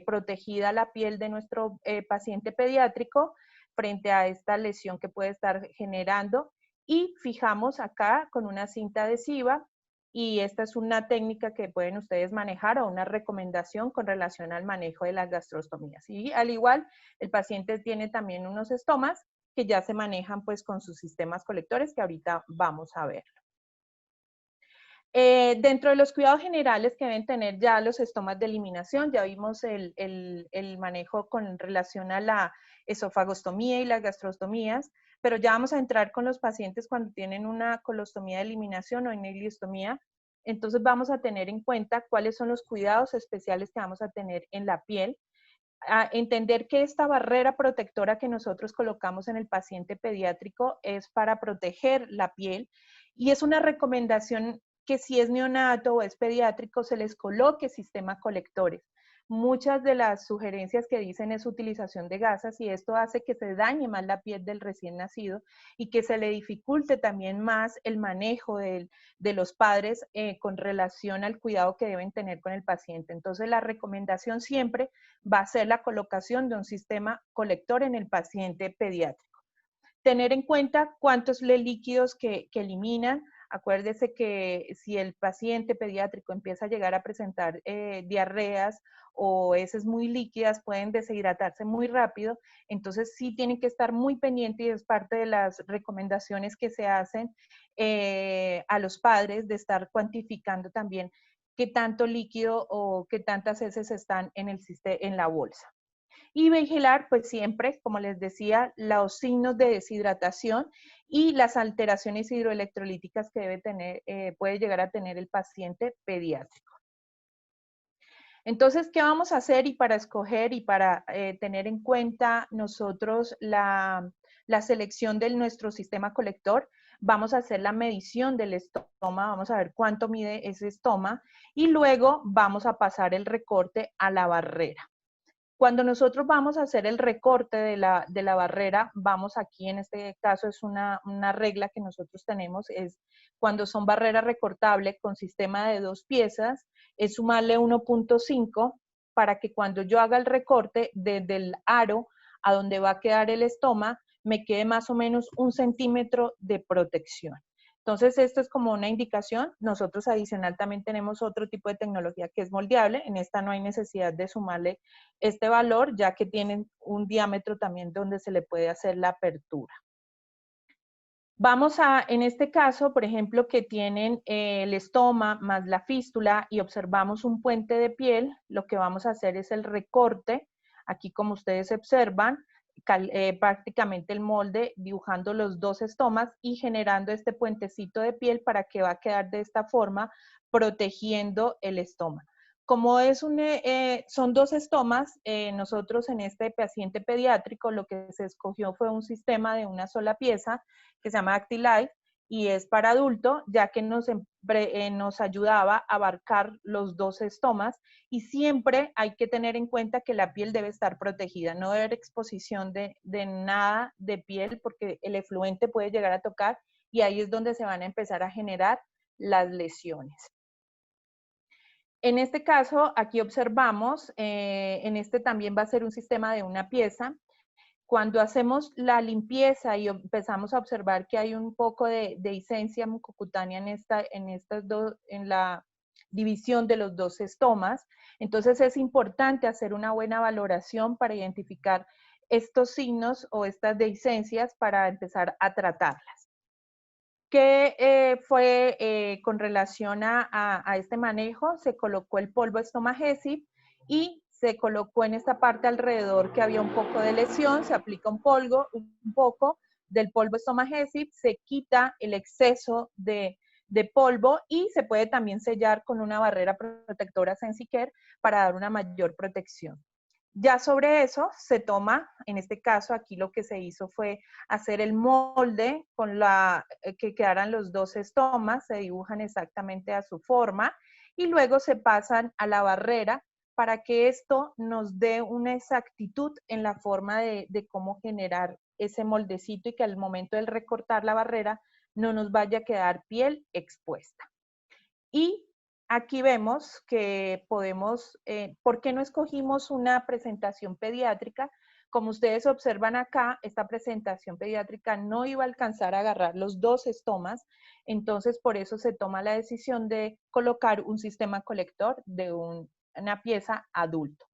protegida la piel de nuestro paciente pediátrico frente a esta lesión que puede estar generando y fijamos acá con una cinta adhesiva y esta es una técnica que pueden ustedes manejar o una recomendación con relación al manejo de las gastrostomías. Y al igual, el paciente tiene también unos estomas que ya se manejan pues con sus sistemas colectores que ahorita vamos a ver. Dentro de los cuidados generales que deben tener ya los estomas de eliminación, ya vimos el manejo con relación a la esofagostomía y las gastrostomías, pero ya vamos a entrar con los pacientes cuando tienen una colostomía de eliminación o una ileostomía. Entonces vamos a tener en cuenta cuáles son los cuidados especiales que vamos a tener en la piel, a entender que esta barrera protectora que nosotros colocamos en el paciente pediátrico es para proteger la piel y es una recomendación que si es neonato o es pediátrico se les coloque sistema colectores. Muchas de las sugerencias que dicen es utilización de gasas y esto hace que se dañe más la piel del recién nacido y que se le dificulte también más el manejo de los padres con relación al cuidado que deben tener con el paciente. Entonces la recomendación siempre va a ser la colocación de un sistema colector en el paciente pediátrico. Tener en cuenta cuántos líquidos que eliminan. Acuérdese que si el paciente pediátrico empieza a llegar a presentar diarreas o heces muy líquidas, pueden deshidratarse muy rápido, entonces sí tienen que estar muy pendientes y es parte de las recomendaciones que se hacen a los padres de estar cuantificando también qué tanto líquido o qué tantas heces están en la bolsa. Y vigilar, pues siempre, como les decía, los signos de deshidratación y las alteraciones hidroelectrolíticas que debe tener, puede llegar a tener el paciente pediátrico. Entonces, ¿qué vamos a hacer? Y para escoger y para tener en cuenta nosotros la selección de nuestro sistema colector, vamos a hacer la medición del estoma, vamos a ver cuánto mide ese estoma y luego vamos a pasar el recorte a la barrera. Cuando nosotros vamos a hacer el recorte de la barrera, vamos aquí, en este caso es una regla que nosotros tenemos, es cuando son barreras recortables con sistema de 2 piezas, es sumarle 1.5 para que cuando yo haga el recorte desde el aro a donde va a quedar el estoma, me quede más o menos 1 centímetro de protección. Entonces, esto es como una indicación. Nosotros adicional también tenemos otro tipo de tecnología que es moldeable. En esta no hay necesidad de sumarle este valor, ya que tienen un diámetro también donde se le puede hacer la apertura. Vamos a, en este caso, por ejemplo, que tienen el estoma más la fístula y observamos un puente de piel, lo que vamos a hacer es el recorte. Aquí, como ustedes observan, prácticamente el molde dibujando los 2 estomas y generando este puentecito de piel para que va a quedar de esta forma protegiendo el estoma. Como son 2 estomas, nosotros en este paciente pediátrico lo que se escogió fue un sistema de una sola pieza que se llama Actilife y es para adulto, ya que nos ayudaba a abarcar los 2 estomas y siempre hay que tener en cuenta que la piel debe estar protegida, no debe haber exposición de nada de piel porque el efluente puede llegar a tocar y ahí es donde se van a empezar a generar las lesiones. En este caso, aquí observamos, en este también va a ser un sistema de una pieza. Cuando hacemos la limpieza y empezamos a observar que hay un poco de dehiscencia mucocutánea en la división de los 2 estomas, entonces es importante hacer una buena valoración para identificar estos signos o estas dehiscencias para empezar a tratarlas. ¿Qué fue con relación a este manejo? Se colocó el polvo estomagésip y se colocó en esta parte alrededor que había un poco de lesión, se aplica un poco del polvo estomagésip, se quita el exceso de polvo y se puede también sellar con una barrera protectora Sensicare para dar una mayor protección. Ya sobre eso se toma, en este caso aquí lo que se hizo fue hacer el molde con que quedaran los 2 estomas, se dibujan exactamente a su forma y luego se pasan a la barrera para que esto nos dé una exactitud en la forma de cómo generar ese moldecito y que al momento de recortar la barrera no nos vaya a quedar piel expuesta. Y aquí vemos que podemos, ¿por qué no escogimos una presentación pediátrica? Como ustedes observan acá, esta presentación pediátrica no iba a alcanzar a agarrar los 2 estomas, entonces por eso se toma la decisión de colocar un sistema colector de una pieza adulto.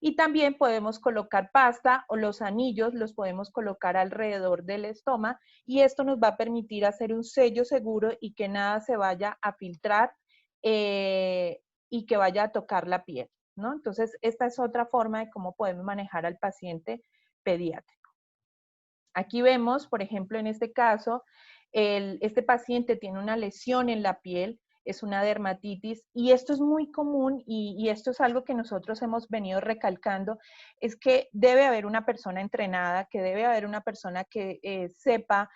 Y también podemos colocar pasta o los anillos, los podemos colocar alrededor del estoma y esto nos va a permitir hacer un sello seguro y que nada se vaya a filtrar y que vaya a tocar la piel, ¿no? Entonces, esta es otra forma de cómo podemos manejar al paciente pediátrico. Aquí vemos, por ejemplo, en este caso, este paciente tiene una lesión en la piel, es una dermatitis, y esto es muy común y esto es algo que nosotros hemos venido recalcando, es que debe haber una persona entrenada, que debe haber una persona que sepa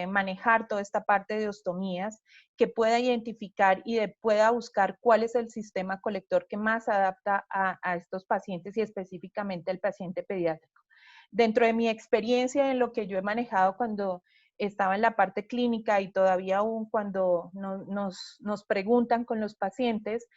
manejar toda esta parte de ostomías, que pueda identificar y pueda buscar cuál es el sistema colector que más adapta a estos pacientes y específicamente al paciente pediátrico. Dentro de mi experiencia en lo que yo he manejado cuando estaba en la parte clínica y todavía aún cuando nos preguntan con los pacientes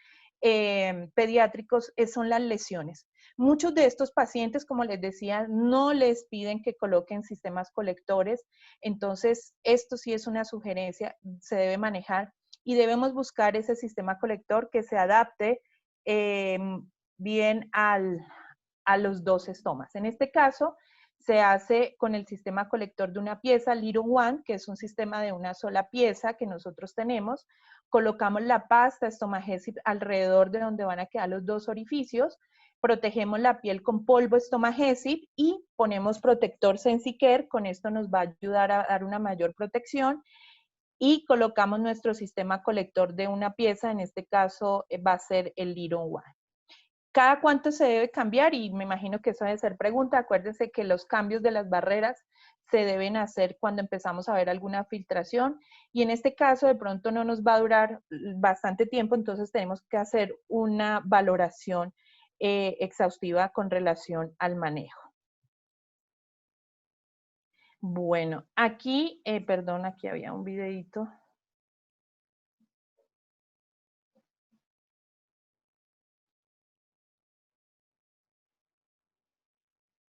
pediátricos, son las lesiones. Muchos de estos pacientes, como les decía, no les piden que coloquen sistemas colectores, entonces esto sí es una sugerencia, se debe manejar y debemos buscar ese sistema colector que se adapte bien a los 2 estomas. En este caso, se hace con el sistema colector de una pieza, Little One, que es un sistema de una sola pieza que nosotros tenemos. Colocamos la pasta estomagésip alrededor de donde van a quedar los 2 orificios, protegemos la piel con polvo estomagésip y ponemos protector Sensicare, con esto nos va a ayudar a dar una mayor protección y colocamos nuestro sistema colector de una pieza, en este caso va a ser el Little One. ¿Cada cuánto se debe cambiar? Y me imagino que eso debe ser pregunta. Acuérdense que los cambios de las barreras se deben hacer cuando empezamos a ver alguna filtración. Y en este caso, de pronto no nos va a durar bastante tiempo, entonces tenemos que hacer una valoración exhaustiva con relación al manejo. Bueno, aquí, perdón, aquí había un videito.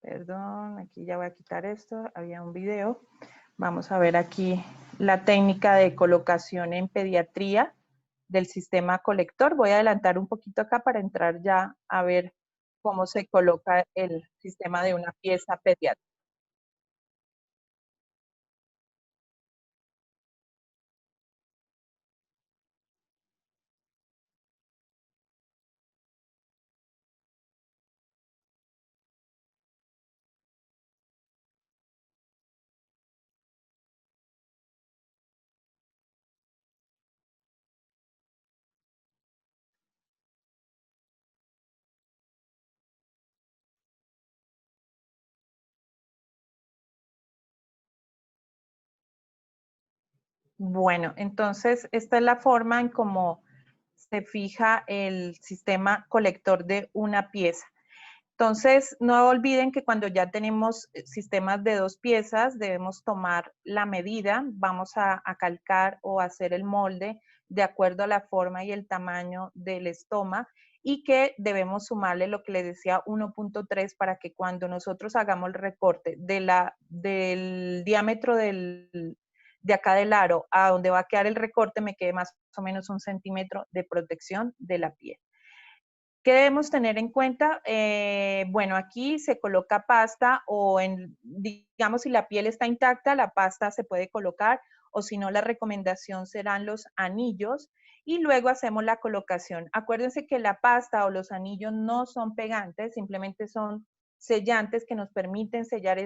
Perdón, aquí ya voy a quitar esto, había un video. Vamos a ver aquí la técnica de colocación en pediatría del sistema colector. Voy a adelantar un poquito acá para entrar ya a ver cómo se coloca el sistema de una pieza pediátrica. Bueno, entonces esta es la forma en cómo se fija el sistema colector de una pieza. Entonces, no olviden que cuando ya tenemos sistemas de 2 piezas, debemos tomar la medida, vamos a calcar o hacer el molde de acuerdo a la forma y el tamaño del estoma, y que debemos sumarle lo que les decía 1.3 para que cuando nosotros hagamos el recorte del diámetro de acá del aro a donde va a quedar el recorte, me quede más o menos 1 centímetro de protección de la piel. ¿Qué debemos tener en cuenta? Bueno, aquí se coloca pasta o digamos, si la piel está intacta, la pasta se puede colocar, o si no, la recomendación serán los anillos, y luego hacemos la colocación. Acuérdense que la pasta o los anillos no son pegantes, simplemente son sellantes que nos permiten sellar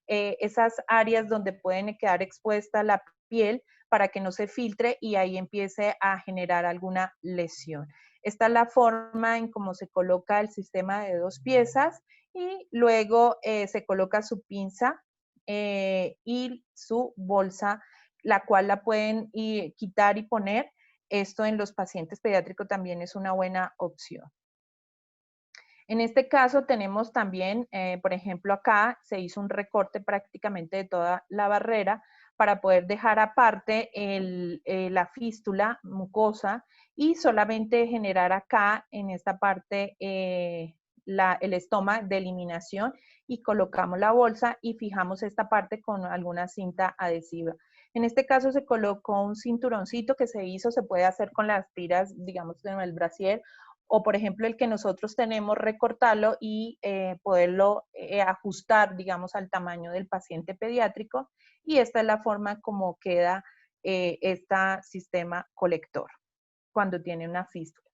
esas áreas donde pueden quedar expuesta la piel para que no se filtre y ahí empiece a generar alguna lesión. Esta es la forma en cómo se coloca el sistema de 2 piezas y luego se coloca su pinza y su bolsa, la cual la pueden quitar y poner. Esto en los pacientes pediátricos también es una buena opción. En este caso tenemos también, por ejemplo, acá se hizo un recorte prácticamente de toda la barrera para poder dejar aparte la fístula mucosa y solamente generar acá en esta parte el estoma de eliminación, y colocamos la bolsa y fijamos esta parte con alguna cinta adhesiva. En este caso se colocó un cinturoncito que se hizo, se puede hacer con las tiras, digamos, en el brasier, o por ejemplo el que nosotros tenemos, recortarlo y poderlo ajustar, digamos, al tamaño del paciente pediátrico, y esta es la forma como queda este sistema colector cuando tiene una fístula.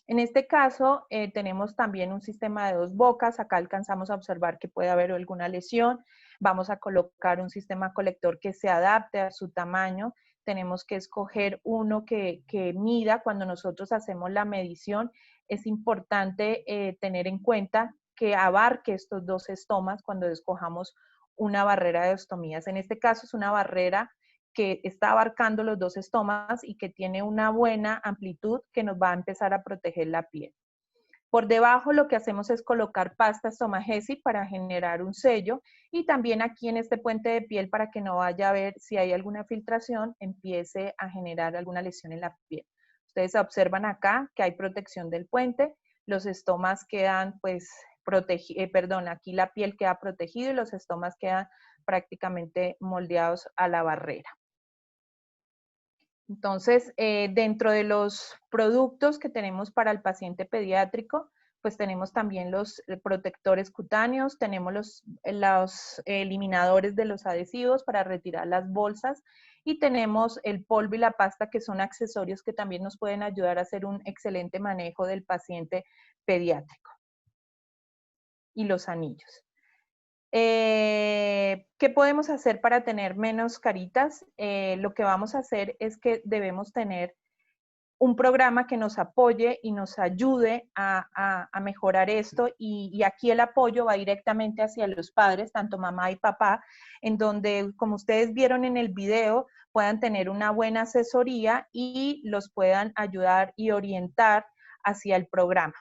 En este caso tenemos también un sistema de 2 bocas, acá alcanzamos a observar que puede haber alguna lesión, vamos a colocar un sistema colector que se adapte a su tamaño. Tenemos que escoger uno que mida. Cuando nosotros hacemos la medición, es importante tener en cuenta que abarque estos 2 estomas cuando escojamos una barrera de ostomías. En este caso es una barrera que está abarcando los 2 estomas y que tiene una buena amplitud que nos va a empezar a proteger la piel. Por debajo lo que hacemos es colocar pasta Stomagesic para generar un sello, y también aquí en este puente de piel, para que no vaya a ver si hay alguna filtración, empiece a generar alguna lesión en la piel. Ustedes observan acá que hay protección del puente, los estomas quedan pues protegidos, aquí la piel queda protegida y los estomas quedan prácticamente moldeados a la barrera. Entonces, dentro de los productos que tenemos para el paciente pediátrico, pues tenemos también los protectores cutáneos, tenemos los eliminadores de los adhesivos para retirar las bolsas, y tenemos el polvo y la pasta, que son accesorios que también nos pueden ayudar a hacer un excelente manejo del paciente pediátrico. Y los anillos. ¿Qué podemos hacer para tener menos caritas? Lo que vamos a hacer es que debemos tener un programa que nos apoye y nos ayude a mejorar esto, y aquí el apoyo va directamente hacia los padres, tanto mamá y papá, en donde, como ustedes vieron en el video, puedan tener una buena asesoría y los puedan ayudar y orientar hacia el programa.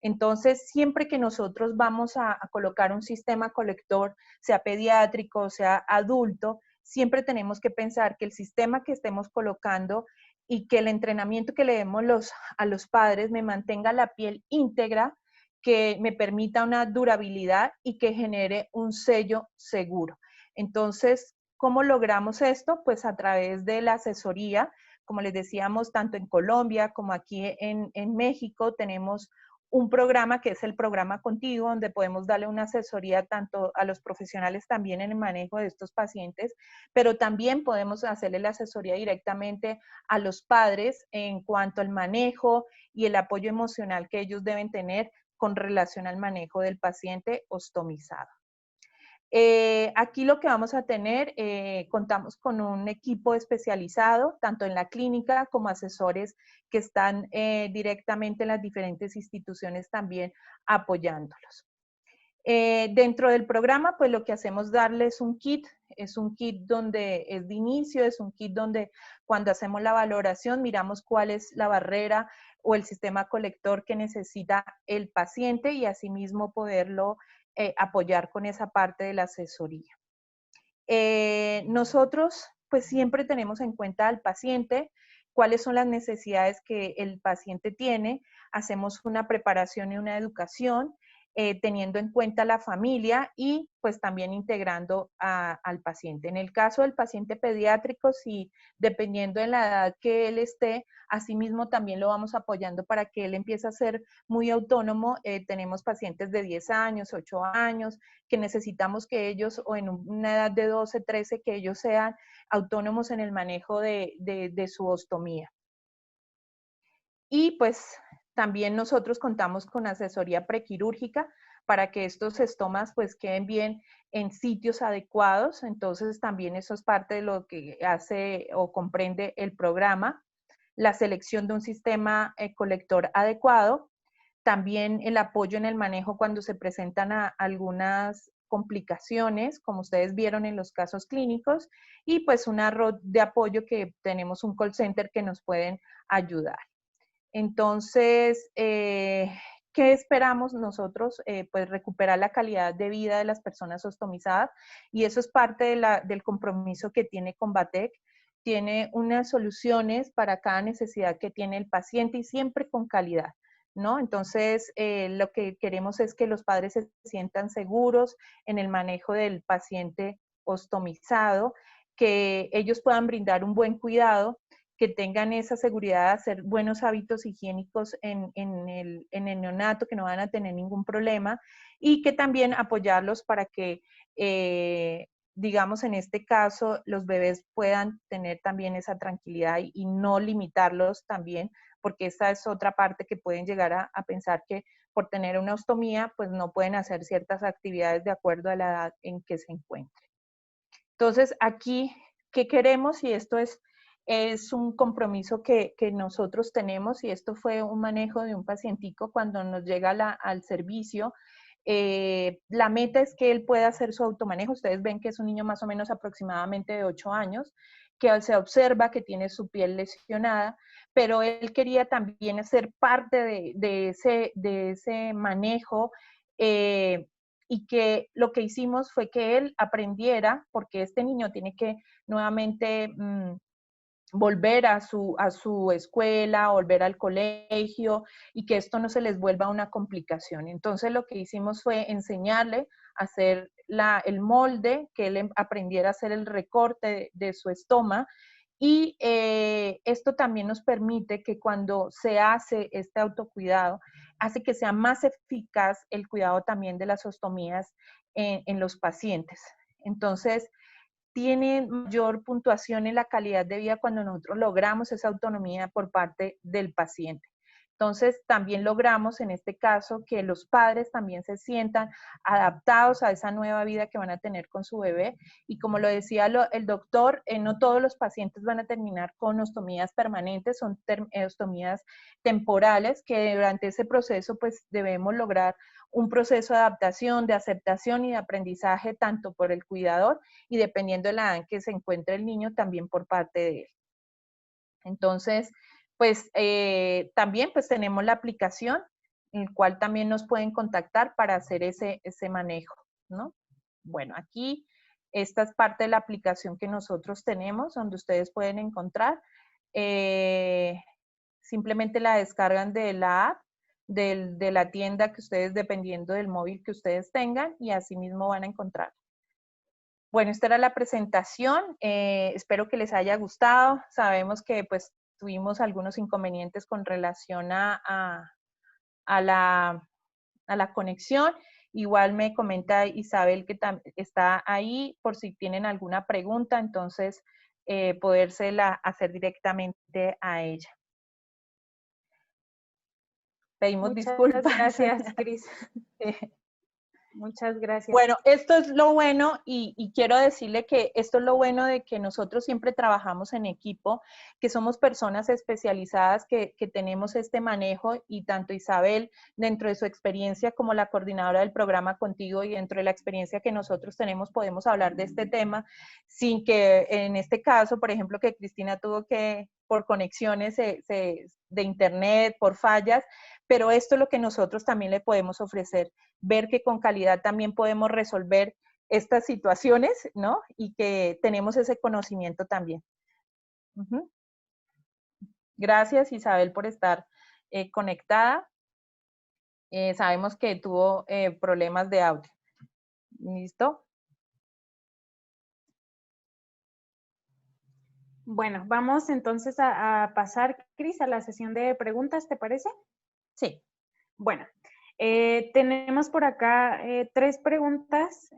Entonces, siempre que nosotros vamos a colocar un sistema colector, sea pediátrico, sea adulto, siempre tenemos que pensar que el sistema que estemos colocando y que el entrenamiento que le demos a los padres me mantenga la piel íntegra, que me permita una durabilidad y que genere un sello seguro. Entonces, ¿cómo logramos esto? Pues a través de la asesoría, como les decíamos, tanto en Colombia como aquí en México, tenemos un programa que es el programa Contigo, donde podemos darle una asesoría tanto a los profesionales también en el manejo de estos pacientes, pero también podemos hacerle la asesoría directamente a los padres en cuanto al manejo y el apoyo emocional que ellos deben tener con relación al manejo del paciente ostomizado. Aquí lo que vamos a tener, contamos con un equipo especializado, tanto en la clínica como asesores que están directamente en las diferentes instituciones también apoyándolos. Dentro del programa, pues lo que hacemos es darles un kit, es un kit donde es de inicio, es un kit donde cuando hacemos la valoración miramos cuál es la barrera o el sistema colector que necesita el paciente y asimismo poderlo apoyar con esa parte de la asesoría. Nosotros pues siempre tenemos en cuenta al paciente, cuáles son las necesidades que el paciente tiene, hacemos una preparación y una educación, teniendo en cuenta la familia y pues también integrando al paciente. En el caso del paciente pediátrico, sí, dependiendo de la edad que él esté, asimismo también lo vamos apoyando para que él empiece a ser muy autónomo. Tenemos pacientes de 10 años, 8 años, que necesitamos que ellos, o en una edad de 12, 13, que ellos sean autónomos en el manejo de su ostomía. Y pues también nosotros contamos con asesoría prequirúrgica para que estos estomas pues queden bien en sitios adecuados. Entonces también eso es parte de lo que hace o comprende el programa. La selección de un sistema colector adecuado. También el apoyo en el manejo cuando se presentan algunas complicaciones, como ustedes vieron en los casos clínicos, y pues una red de apoyo que tenemos un call center que nos pueden ayudar. Entonces, ¿qué esperamos nosotros? Pues recuperar la calidad de vida de las personas ostomizadas, y eso es parte del compromiso que tiene Combatec. Tiene unas soluciones para cada necesidad que tiene el paciente y siempre con calidad, ¿no? Entonces, lo que queremos es que los padres se sientan seguros en el manejo del paciente ostomizado, que ellos puedan brindar un buen cuidado, que tengan esa seguridad de hacer buenos hábitos higiénicos en el neonato, que no van a tener ningún problema, y que también apoyarlos para que, digamos, en este caso, los bebés puedan tener también esa tranquilidad y no limitarlos también, porque esta es otra parte que pueden llegar a pensar que por tener una ostomía, pues no pueden hacer ciertas actividades de acuerdo a la edad en que se encuentren. Entonces, aquí, ¿qué queremos? Y esto es un compromiso que nosotros tenemos, y esto fue un manejo de un pacientico cuando nos llega al servicio. La meta es que él pueda hacer su automanejo. Ustedes ven que es un niño más o menos aproximadamente de 8 años, que se observa que tiene su piel lesionada, pero él quería también ser parte de ese manejo, y que lo que hicimos fue que él aprendiera, porque este niño tiene que nuevamente volver a su escuela, volver al colegio, y que esto no se les vuelva una complicación. Entonces lo que hicimos fue enseñarle a hacer el molde, que él aprendiera a hacer el recorte de su estoma, y esto también nos permite que cuando se hace este autocuidado, hace que sea más eficaz el cuidado también de las ostomías en los pacientes. Entonces, tiene mayor puntuación en la calidad de vida cuando nosotros logramos esa autonomía por parte del paciente. Entonces, también logramos en este caso que los padres también se sientan adaptados a esa nueva vida que van a tener con su bebé. Y como lo decía el doctor, no todos los pacientes van a terminar con ostomías permanentes, son ostomías temporales, que durante ese proceso pues debemos lograr un proceso de adaptación, de aceptación y de aprendizaje tanto por el cuidador y, dependiendo de la edad en que se encuentre el niño, también por parte de él. Entonces, pues también pues tenemos la aplicación, en el cual también nos pueden contactar para hacer ese manejo, ¿no? Bueno, aquí esta es parte de la aplicación que nosotros tenemos, donde ustedes pueden encontrar. Simplemente la descargan de la app, de la tienda que ustedes, dependiendo del móvil que ustedes tengan, y así mismo van a encontrar. Bueno, esta era la presentación. Espero que les haya gustado. Sabemos que pues tuvimos algunos inconvenientes con relación a la conexión. Igual me comenta Isabel que está ahí por si tienen alguna pregunta, entonces podérsela hacer directamente a ella. Pedimos disculpas. Muchas gracias, Cris. Muchas gracias. Bueno, esto es lo bueno y quiero decirle que esto es lo bueno de que nosotros siempre trabajamos en equipo, que somos personas especializadas que tenemos este manejo, y tanto Isabel, dentro de su experiencia como la coordinadora del programa contigo, y dentro de la experiencia que nosotros tenemos, podemos hablar de este tema sin que en este caso, por ejemplo, que Cristina tuvo que, por conexiones de internet, por fallas, pero esto es lo que nosotros también le podemos ofrecer, ver que con calidad también podemos resolver estas situaciones, ¿no? Y que tenemos ese conocimiento también. Gracias, Isabel, por estar conectada. Sabemos que tuvo problemas de audio. ¿Listo? Bueno, vamos entonces a pasar, Cris, a la sesión de preguntas, ¿te parece? Sí. Bueno, tenemos por acá 3 preguntas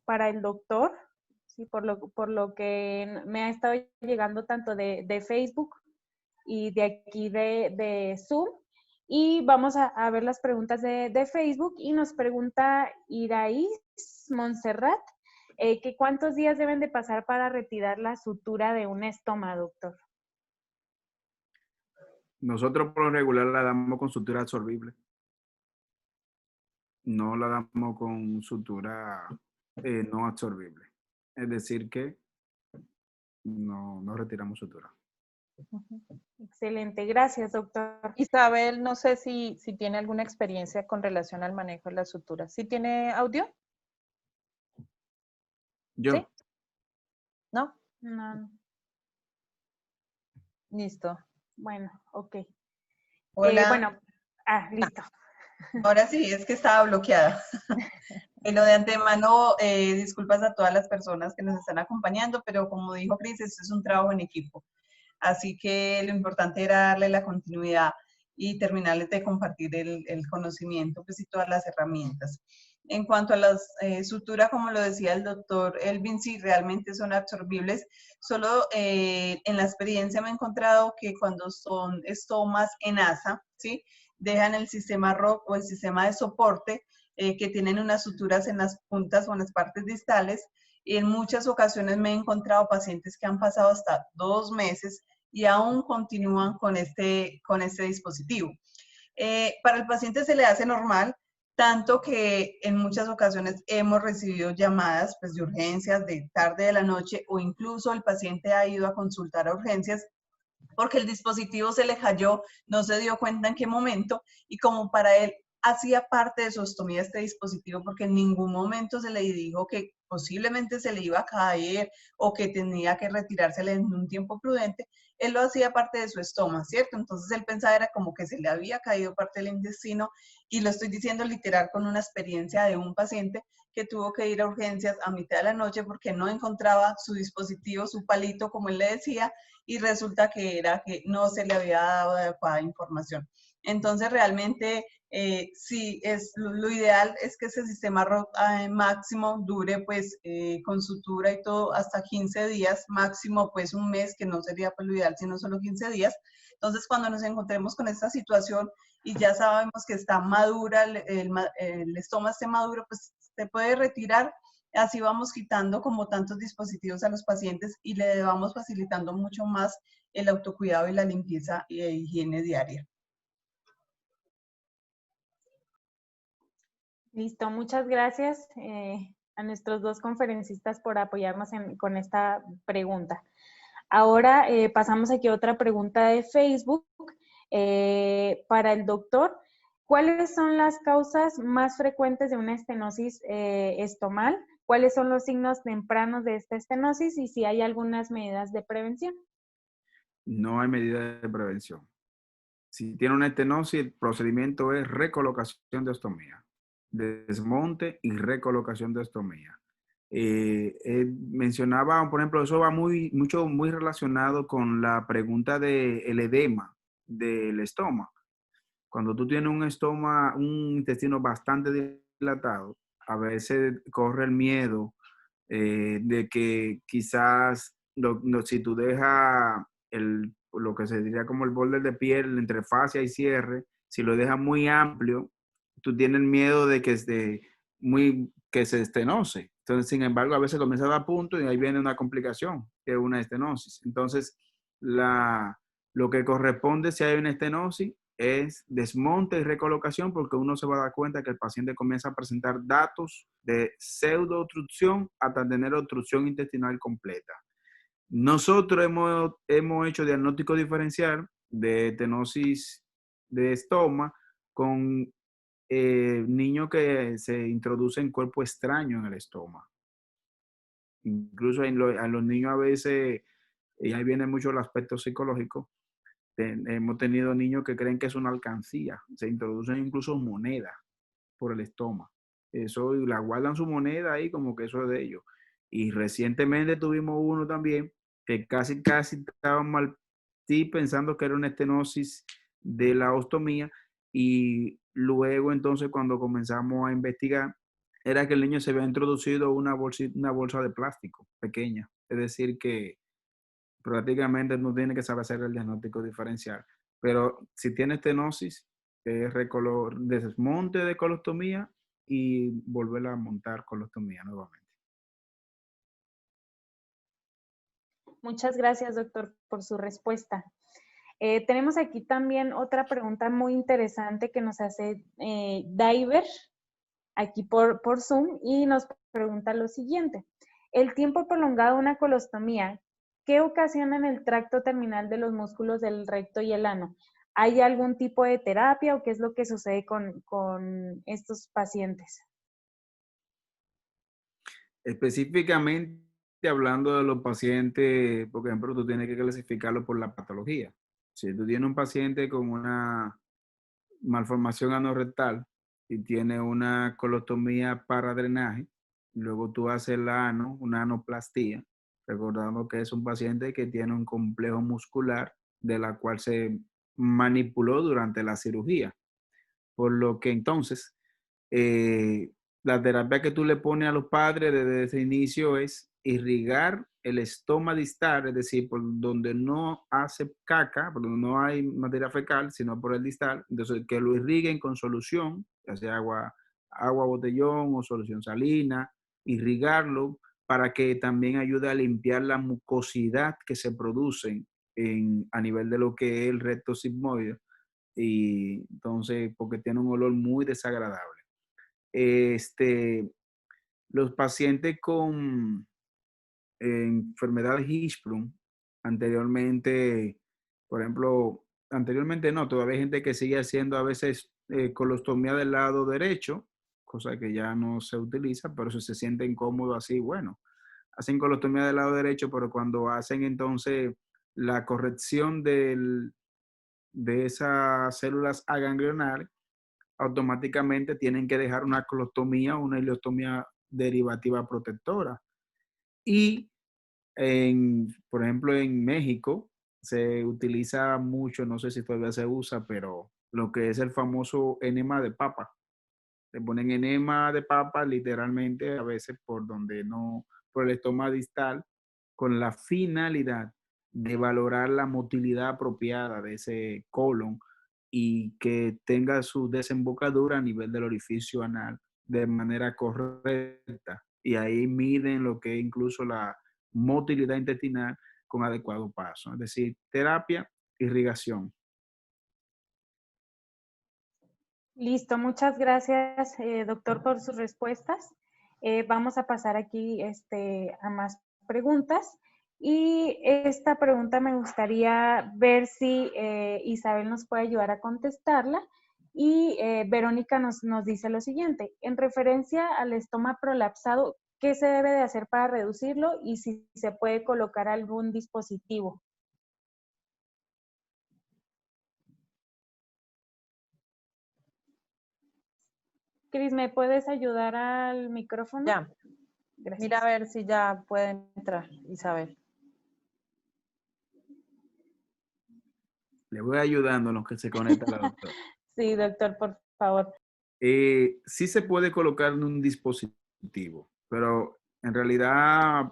para el doctor, ¿sí? Por lo que me ha estado llegando tanto de Facebook y de aquí de Zoom. Y vamos a ver las preguntas de Facebook, y nos pregunta Iraís Montserrat, que ¿cuántos días deben de pasar para retirar la sutura de un estoma, doctor? Nosotros por lo regular la damos con sutura absorbible. No la damos con sutura no absorbible. Es decir que no retiramos sutura. Excelente, gracias, doctor. Isabel, no sé si tiene alguna experiencia con relación al manejo de la sutura. ¿Sí tiene audio? ¿Yo? ¿Sí? ¿No? No. Listo. Bueno, ok. Hola. Bueno, listo. Ahora sí, es que estaba bloqueada. Bueno, de antemano, disculpas a todas las personas que nos están acompañando, pero como dijo Cris, esto es un trabajo en equipo. Así que lo importante era darle la continuidad y terminarles de compartir el conocimiento, pues, y todas las herramientas. En cuanto a las suturas, como lo decía el doctor Elvin, sí, realmente son absorbibles. Solo en la experiencia me he encontrado que cuando son estomas en asa, ¿sí?, dejan el sistema ROC o el sistema de soporte, que tienen unas suturas en las puntas o en las partes distales, y en muchas ocasiones me he encontrado pacientes que han pasado hasta 2 meses y aún continúan con este dispositivo. Para el paciente se le hace normal, tanto que en muchas ocasiones hemos recibido llamadas, pues, de urgencias de tarde de la noche, o incluso el paciente ha ido a consultar a urgencias porque el dispositivo se le cayó, no se dio cuenta en qué momento, y como para él hacía parte de su ostomía este dispositivo, porque en ningún momento se le dijo que posiblemente se le iba a caer o que tenía que retirársela en un tiempo prudente, él lo hacía parte de su estoma, ¿cierto? Entonces él pensaba era como que se le había caído parte del intestino, y lo estoy diciendo literal con una experiencia de un paciente que tuvo que ir a urgencias a mitad de la noche porque no encontraba su dispositivo, su palito, como él le decía, y resulta que era que no se le había dado adecuada información. Entonces realmente sí, lo ideal es que ese sistema ROC máximo dure, pues, con sutura y todo hasta 15 días, máximo pues un mes, que no sería pues lo ideal sino solo 15 días. Entonces cuando nos encontremos con esta situación y ya sabemos que está madura, el estómago esté maduro, pues se puede retirar. Así vamos quitando como tantos dispositivos a los pacientes y le vamos facilitando mucho más el autocuidado y la limpieza e higiene diaria. Listo, muchas gracias a nuestros 2 conferencistas por apoyarnos con esta pregunta. Ahora pasamos aquí a otra pregunta de Facebook para el doctor. ¿Cuáles son las causas más frecuentes de una estenosis estomal? ¿Cuáles son los signos tempranos de esta estenosis y si hay algunas medidas de prevención? No hay medidas de prevención. Si tiene una estenosis, el procedimiento es recolocación de ostomía, desmonte y recolocación de ostomía. Mencionaba, por ejemplo, eso va muy relacionado con la pregunta del edema del estómago. Cuando tú tienes un intestino bastante dilatado, a veces corre el miedo de que quizás si tú dejas lo que se diría como el borde de piel entre fascia y cierre, si lo dejas muy amplio, tú tienes miedo de que se estenose. Entonces, sin embargo, a veces comienza a dar punto y ahí viene una complicación, que es una estenosis. Entonces, lo que corresponde si hay una estenosis es desmonte y recolocación, porque uno se va a dar cuenta que el paciente comienza a presentar datos de pseudo-obstrucción hasta tener obstrucción intestinal completa. Nosotros hemos hecho diagnóstico diferencial de estenosis de estómago con niños que se introducen cuerpo extraño en el estómago. Incluso a los niños a veces, y ahí viene mucho el aspecto psicológico, hemos tenido niños que creen que es una alcancía, se introducen incluso monedas por el estómago. Eso, y la guardan su moneda ahí como que eso es de ellos. Y recientemente tuvimos uno también que casi estaban mal, sí, pensando que era una estenosis de la ostomía, y luego entonces cuando comenzamos a investigar, era que el niño se había introducido una bolsa de plástico pequeña. Es decir, que prácticamente no tiene que saber hacer el diagnóstico diferencial. Pero si tiene estenosis, es desmonte de colostomía y volver a montar colostomía nuevamente. Muchas gracias, doctor, por su respuesta. Tenemos aquí también otra pregunta muy interesante que nos hace Diver, aquí por Zoom, y nos pregunta lo siguiente. El tiempo prolongado de una colostomía, ¿qué ocasiona en el tracto terminal de los músculos del recto y el ano? ¿Hay algún tipo de terapia o qué es lo que sucede con estos pacientes? Específicamente hablando de los pacientes, por ejemplo, tú tienes que clasificarlo por la patología. Si tú tienes un paciente con una malformación anorrectal y tiene una colostomía para drenaje, luego tú haces una anoplastía, recordando que es un paciente que tiene un complejo muscular de la cual se manipuló durante la cirugía. Por lo que entonces, la terapia que tú le pones a los padres desde ese inicio es irrigar el estoma distal, es decir, por donde no hace caca, por donde no hay materia fecal, sino por el distal. Entonces, que lo irriguen con solución, ya sea agua botellón o solución salina, irrigarlo para que también ayude a limpiar la mucosidad que se produce a nivel de lo que es el recto sigmoide. Y entonces, porque tiene un olor muy desagradable. Los pacientes con enfermedad de Hirschsprung, anteriormente, por ejemplo, anteriormente no, todavía hay gente que sigue haciendo a veces colostomía del lado derecho, cosa que ya no se utiliza, pero si se sienten cómodos así, bueno, hacen colostomía del lado derecho, pero cuando hacen entonces la corrección de esas células aganglionares, automáticamente tienen que dejar una colostomía o una ileostomía derivativa protectora. Y, por ejemplo, en México se utiliza mucho, no sé si todavía se usa, pero lo que es el famoso enema de papa. Le ponen enema de papa literalmente a veces por el estómago distal, con la finalidad de valorar la motilidad apropiada de ese colon y que tenga su desembocadura a nivel del orificio anal de manera correcta. Y ahí miden lo que es incluso la motilidad intestinal con adecuado paso. Es decir, terapia, irrigación. Listo, muchas gracias, doctor, por sus respuestas. Vamos a pasar aquí a más preguntas. Y esta pregunta me gustaría ver si Isabel nos puede ayudar a contestarla. Y Verónica nos dice lo siguiente. En referencia al estómago prolapsado, ¿qué se debe de hacer para reducirlo y si se puede colocar algún dispositivo? Cris, ¿me puedes ayudar al micrófono? Ya. Gracias. Mira a ver si ya puede entrar, Isabel. Le voy ayudando en lo que se conecta la doctora. Sí, doctor, por favor. Sí se puede colocar en un dispositivo, pero en realidad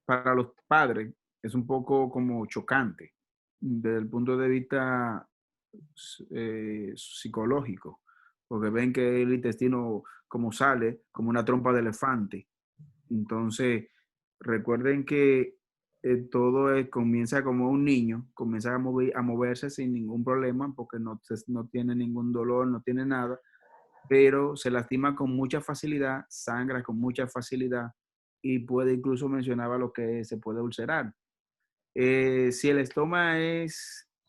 para los padres es un poco como chocante desde el punto de vista psicológico, porque ven que el intestino como sale como una trompa de elefante. Entonces, recuerden que comienza como un niño, comienza a moverse sin ningún problema porque no tiene ningún dolor, no tiene nada, pero se lastima con mucha facilidad, sangra con mucha facilidad y puede incluso mencionaba lo que se puede ulcerar. Si el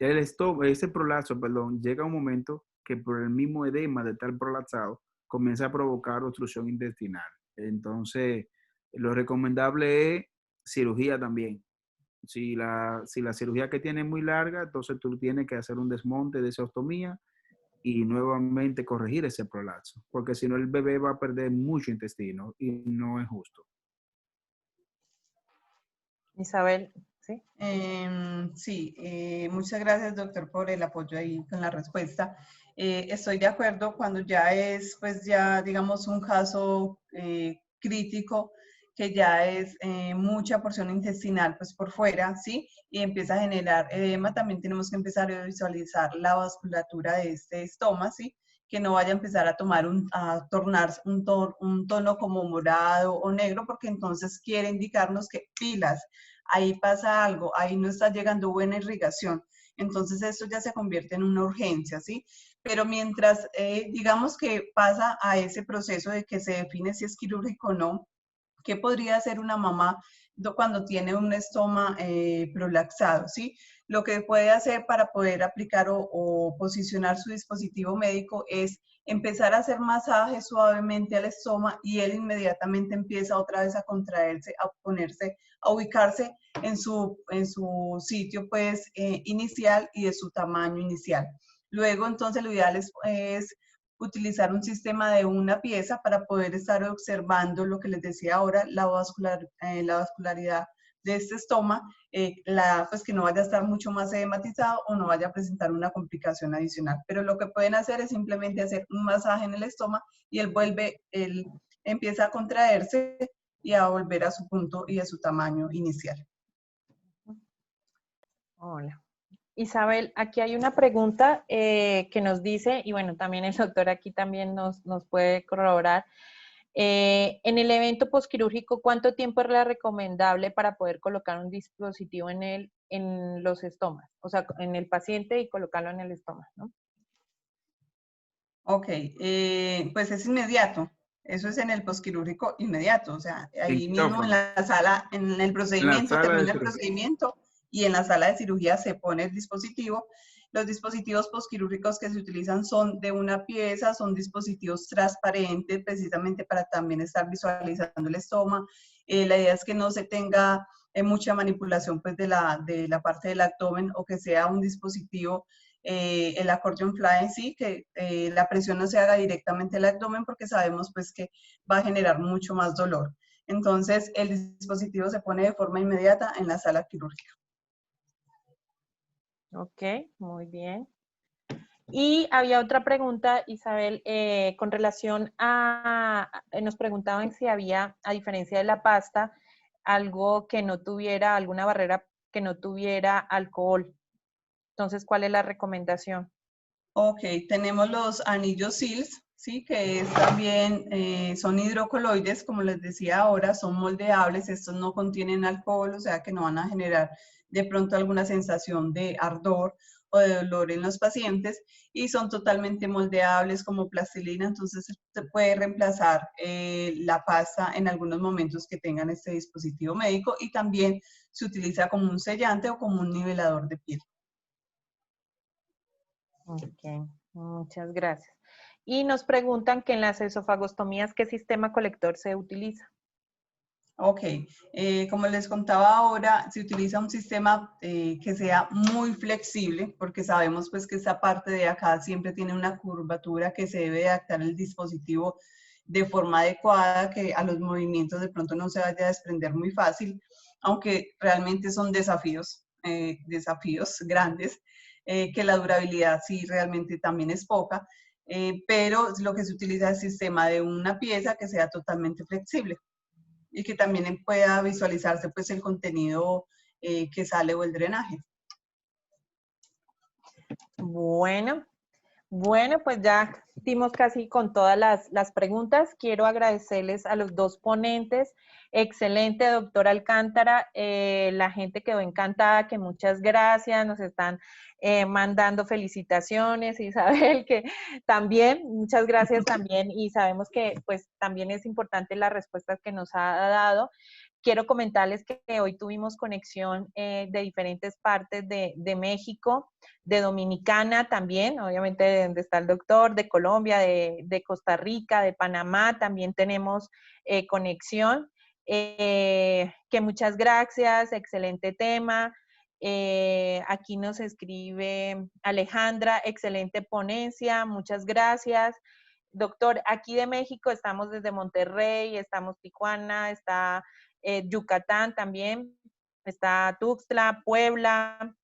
ese prolapso, perdón, llega un momento que por el mismo edema de estar prolapsado comienza a provocar obstrucción intestinal. Entonces, lo recomendable es cirugía también. Si la cirugía que tiene es muy larga, entonces tú tienes que hacer un desmonte de esa ostomía y nuevamente corregir ese prolapso, porque si no el bebé va a perder mucho intestino y no es justo. Isabel, ¿sí? Sí, muchas gracias, doctor, por el apoyo ahí con la respuesta. Estoy de acuerdo cuando ya es, pues ya digamos, un caso crítico, que ya es mucha porción intestinal, pues por fuera, ¿sí? Y empieza a generar edema, también tenemos que empezar a visualizar la vasculatura de este estoma, ¿sí? Que no vaya a empezar a tornar un tono como morado o negro, porque entonces quiere indicarnos que pilas, ahí pasa algo, ahí no está llegando buena irrigación. Entonces esto ya se convierte en una urgencia, ¿sí? Pero mientras, digamos que pasa a ese proceso de que se define si es quirúrgico o no, ¿qué podría hacer una mamá cuando tiene un estoma prolapsado, ¿sí? Lo que puede hacer para poder aplicar o posicionar su dispositivo médico es empezar a hacer masajes suavemente al estoma y él inmediatamente empieza otra vez a contraerse, a ponerse, a ubicarse en su sitio pues inicial y de su tamaño inicial. Luego entonces lo ideal es utilizar un sistema de una pieza para poder estar observando lo que les decía ahora, la vascularidad de este estoma, pues que no vaya a estar mucho más edematizado o no vaya a presentar una complicación adicional. Pero lo que pueden hacer es simplemente hacer un masaje en el estoma y él empieza a contraerse y a volver a su punto y a su tamaño inicial. Hola. Isabel, aquí hay una pregunta que nos dice, y bueno, también el doctor aquí también nos puede corroborar. En el evento posquirúrgico, ¿cuánto tiempo es la recomendable para poder colocar un dispositivo en los estomas? O sea, en el paciente y colocarlo en el estómago, ¿no? Ok, pues es inmediato. Eso es en el posquirúrgico inmediato. O sea, ahí mismo en la sala, en el procedimiento, termina el procedimiento y en la sala de cirugía se pone el dispositivo. Los dispositivos posquirúrgicos que se utilizan son de una pieza, son dispositivos transparentes, precisamente para también estar visualizando el estómago. La idea es que no se tenga mucha manipulación pues, de la parte del abdomen o que sea un dispositivo, el accordion fly en sí, que la presión no se haga directamente en el abdomen porque sabemos pues que va a generar mucho más dolor. Entonces, el dispositivo se pone de forma inmediata en la sala quirúrgica. Ok, muy bien. Y había otra pregunta, Isabel, con relación nos preguntaban si había, a diferencia de la pasta, algo que no tuviera, alguna barrera que no tuviera alcohol. Entonces, ¿cuál es la recomendación? Ok, tenemos los anillos SILS, ¿sí? Que es también, son hidrocoloides, como les decía ahora, son moldeables, estos no contienen alcohol, o sea que no van a generar de pronto alguna sensación de ardor o de dolor en los pacientes y son totalmente moldeables como plastilina, entonces se puede reemplazar la pasta en algunos momentos que tengan este dispositivo médico y también se utiliza como un sellante o como un nivelador de piel. Ok, muchas gracias. Y nos preguntan que en las esofagostomías, ¿qué sistema colector se utiliza? Ok, como les contaba ahora, se utiliza un sistema que sea muy flexible, porque sabemos pues que esta parte de acá siempre tiene una curvatura que se debe adaptar el dispositivo de forma adecuada, que a los movimientos de pronto no se vaya a desprender muy fácil, aunque realmente son desafíos grandes, que la durabilidad sí realmente también es poca, pero lo que se utiliza es el sistema de una pieza que sea totalmente flexible y que también pueda visualizarse pues el contenido que sale o el drenaje. Bueno, pues ya dimos casi con todas las preguntas. Quiero agradecerles a los dos ponentes. Excelente, doctor Alcántara. La gente quedó encantada, que muchas gracias. Nos están mandando felicitaciones. Isabel, que también, muchas gracias también. Y sabemos que pues también es importante la respuesta que nos ha dado. Quiero comentarles que hoy tuvimos conexión de diferentes partes de México, de Dominicana también, obviamente de donde está el doctor, de Colombia, de Costa Rica, de Panamá, también tenemos conexión. Que muchas gracias, excelente tema. Aquí nos escribe Alejandra, excelente ponencia, muchas gracias. Doctor, aquí de México estamos desde Monterrey, estamos Tijuana, está Yucatán también, está Tuxtla, Puebla,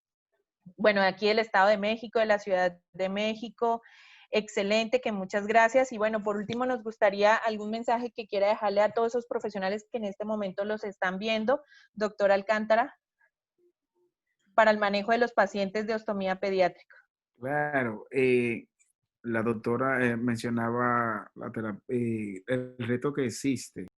bueno, de aquí del Estado de México, de la Ciudad de México. Excelente, que muchas gracias. Y bueno, por último, nos gustaría algún mensaje que quiera dejarle a todos esos profesionales que en este momento los están viendo, doctor Alcántara, para el manejo de los pacientes de ostomía pediátrica. Claro, la doctora mencionaba el reto que existe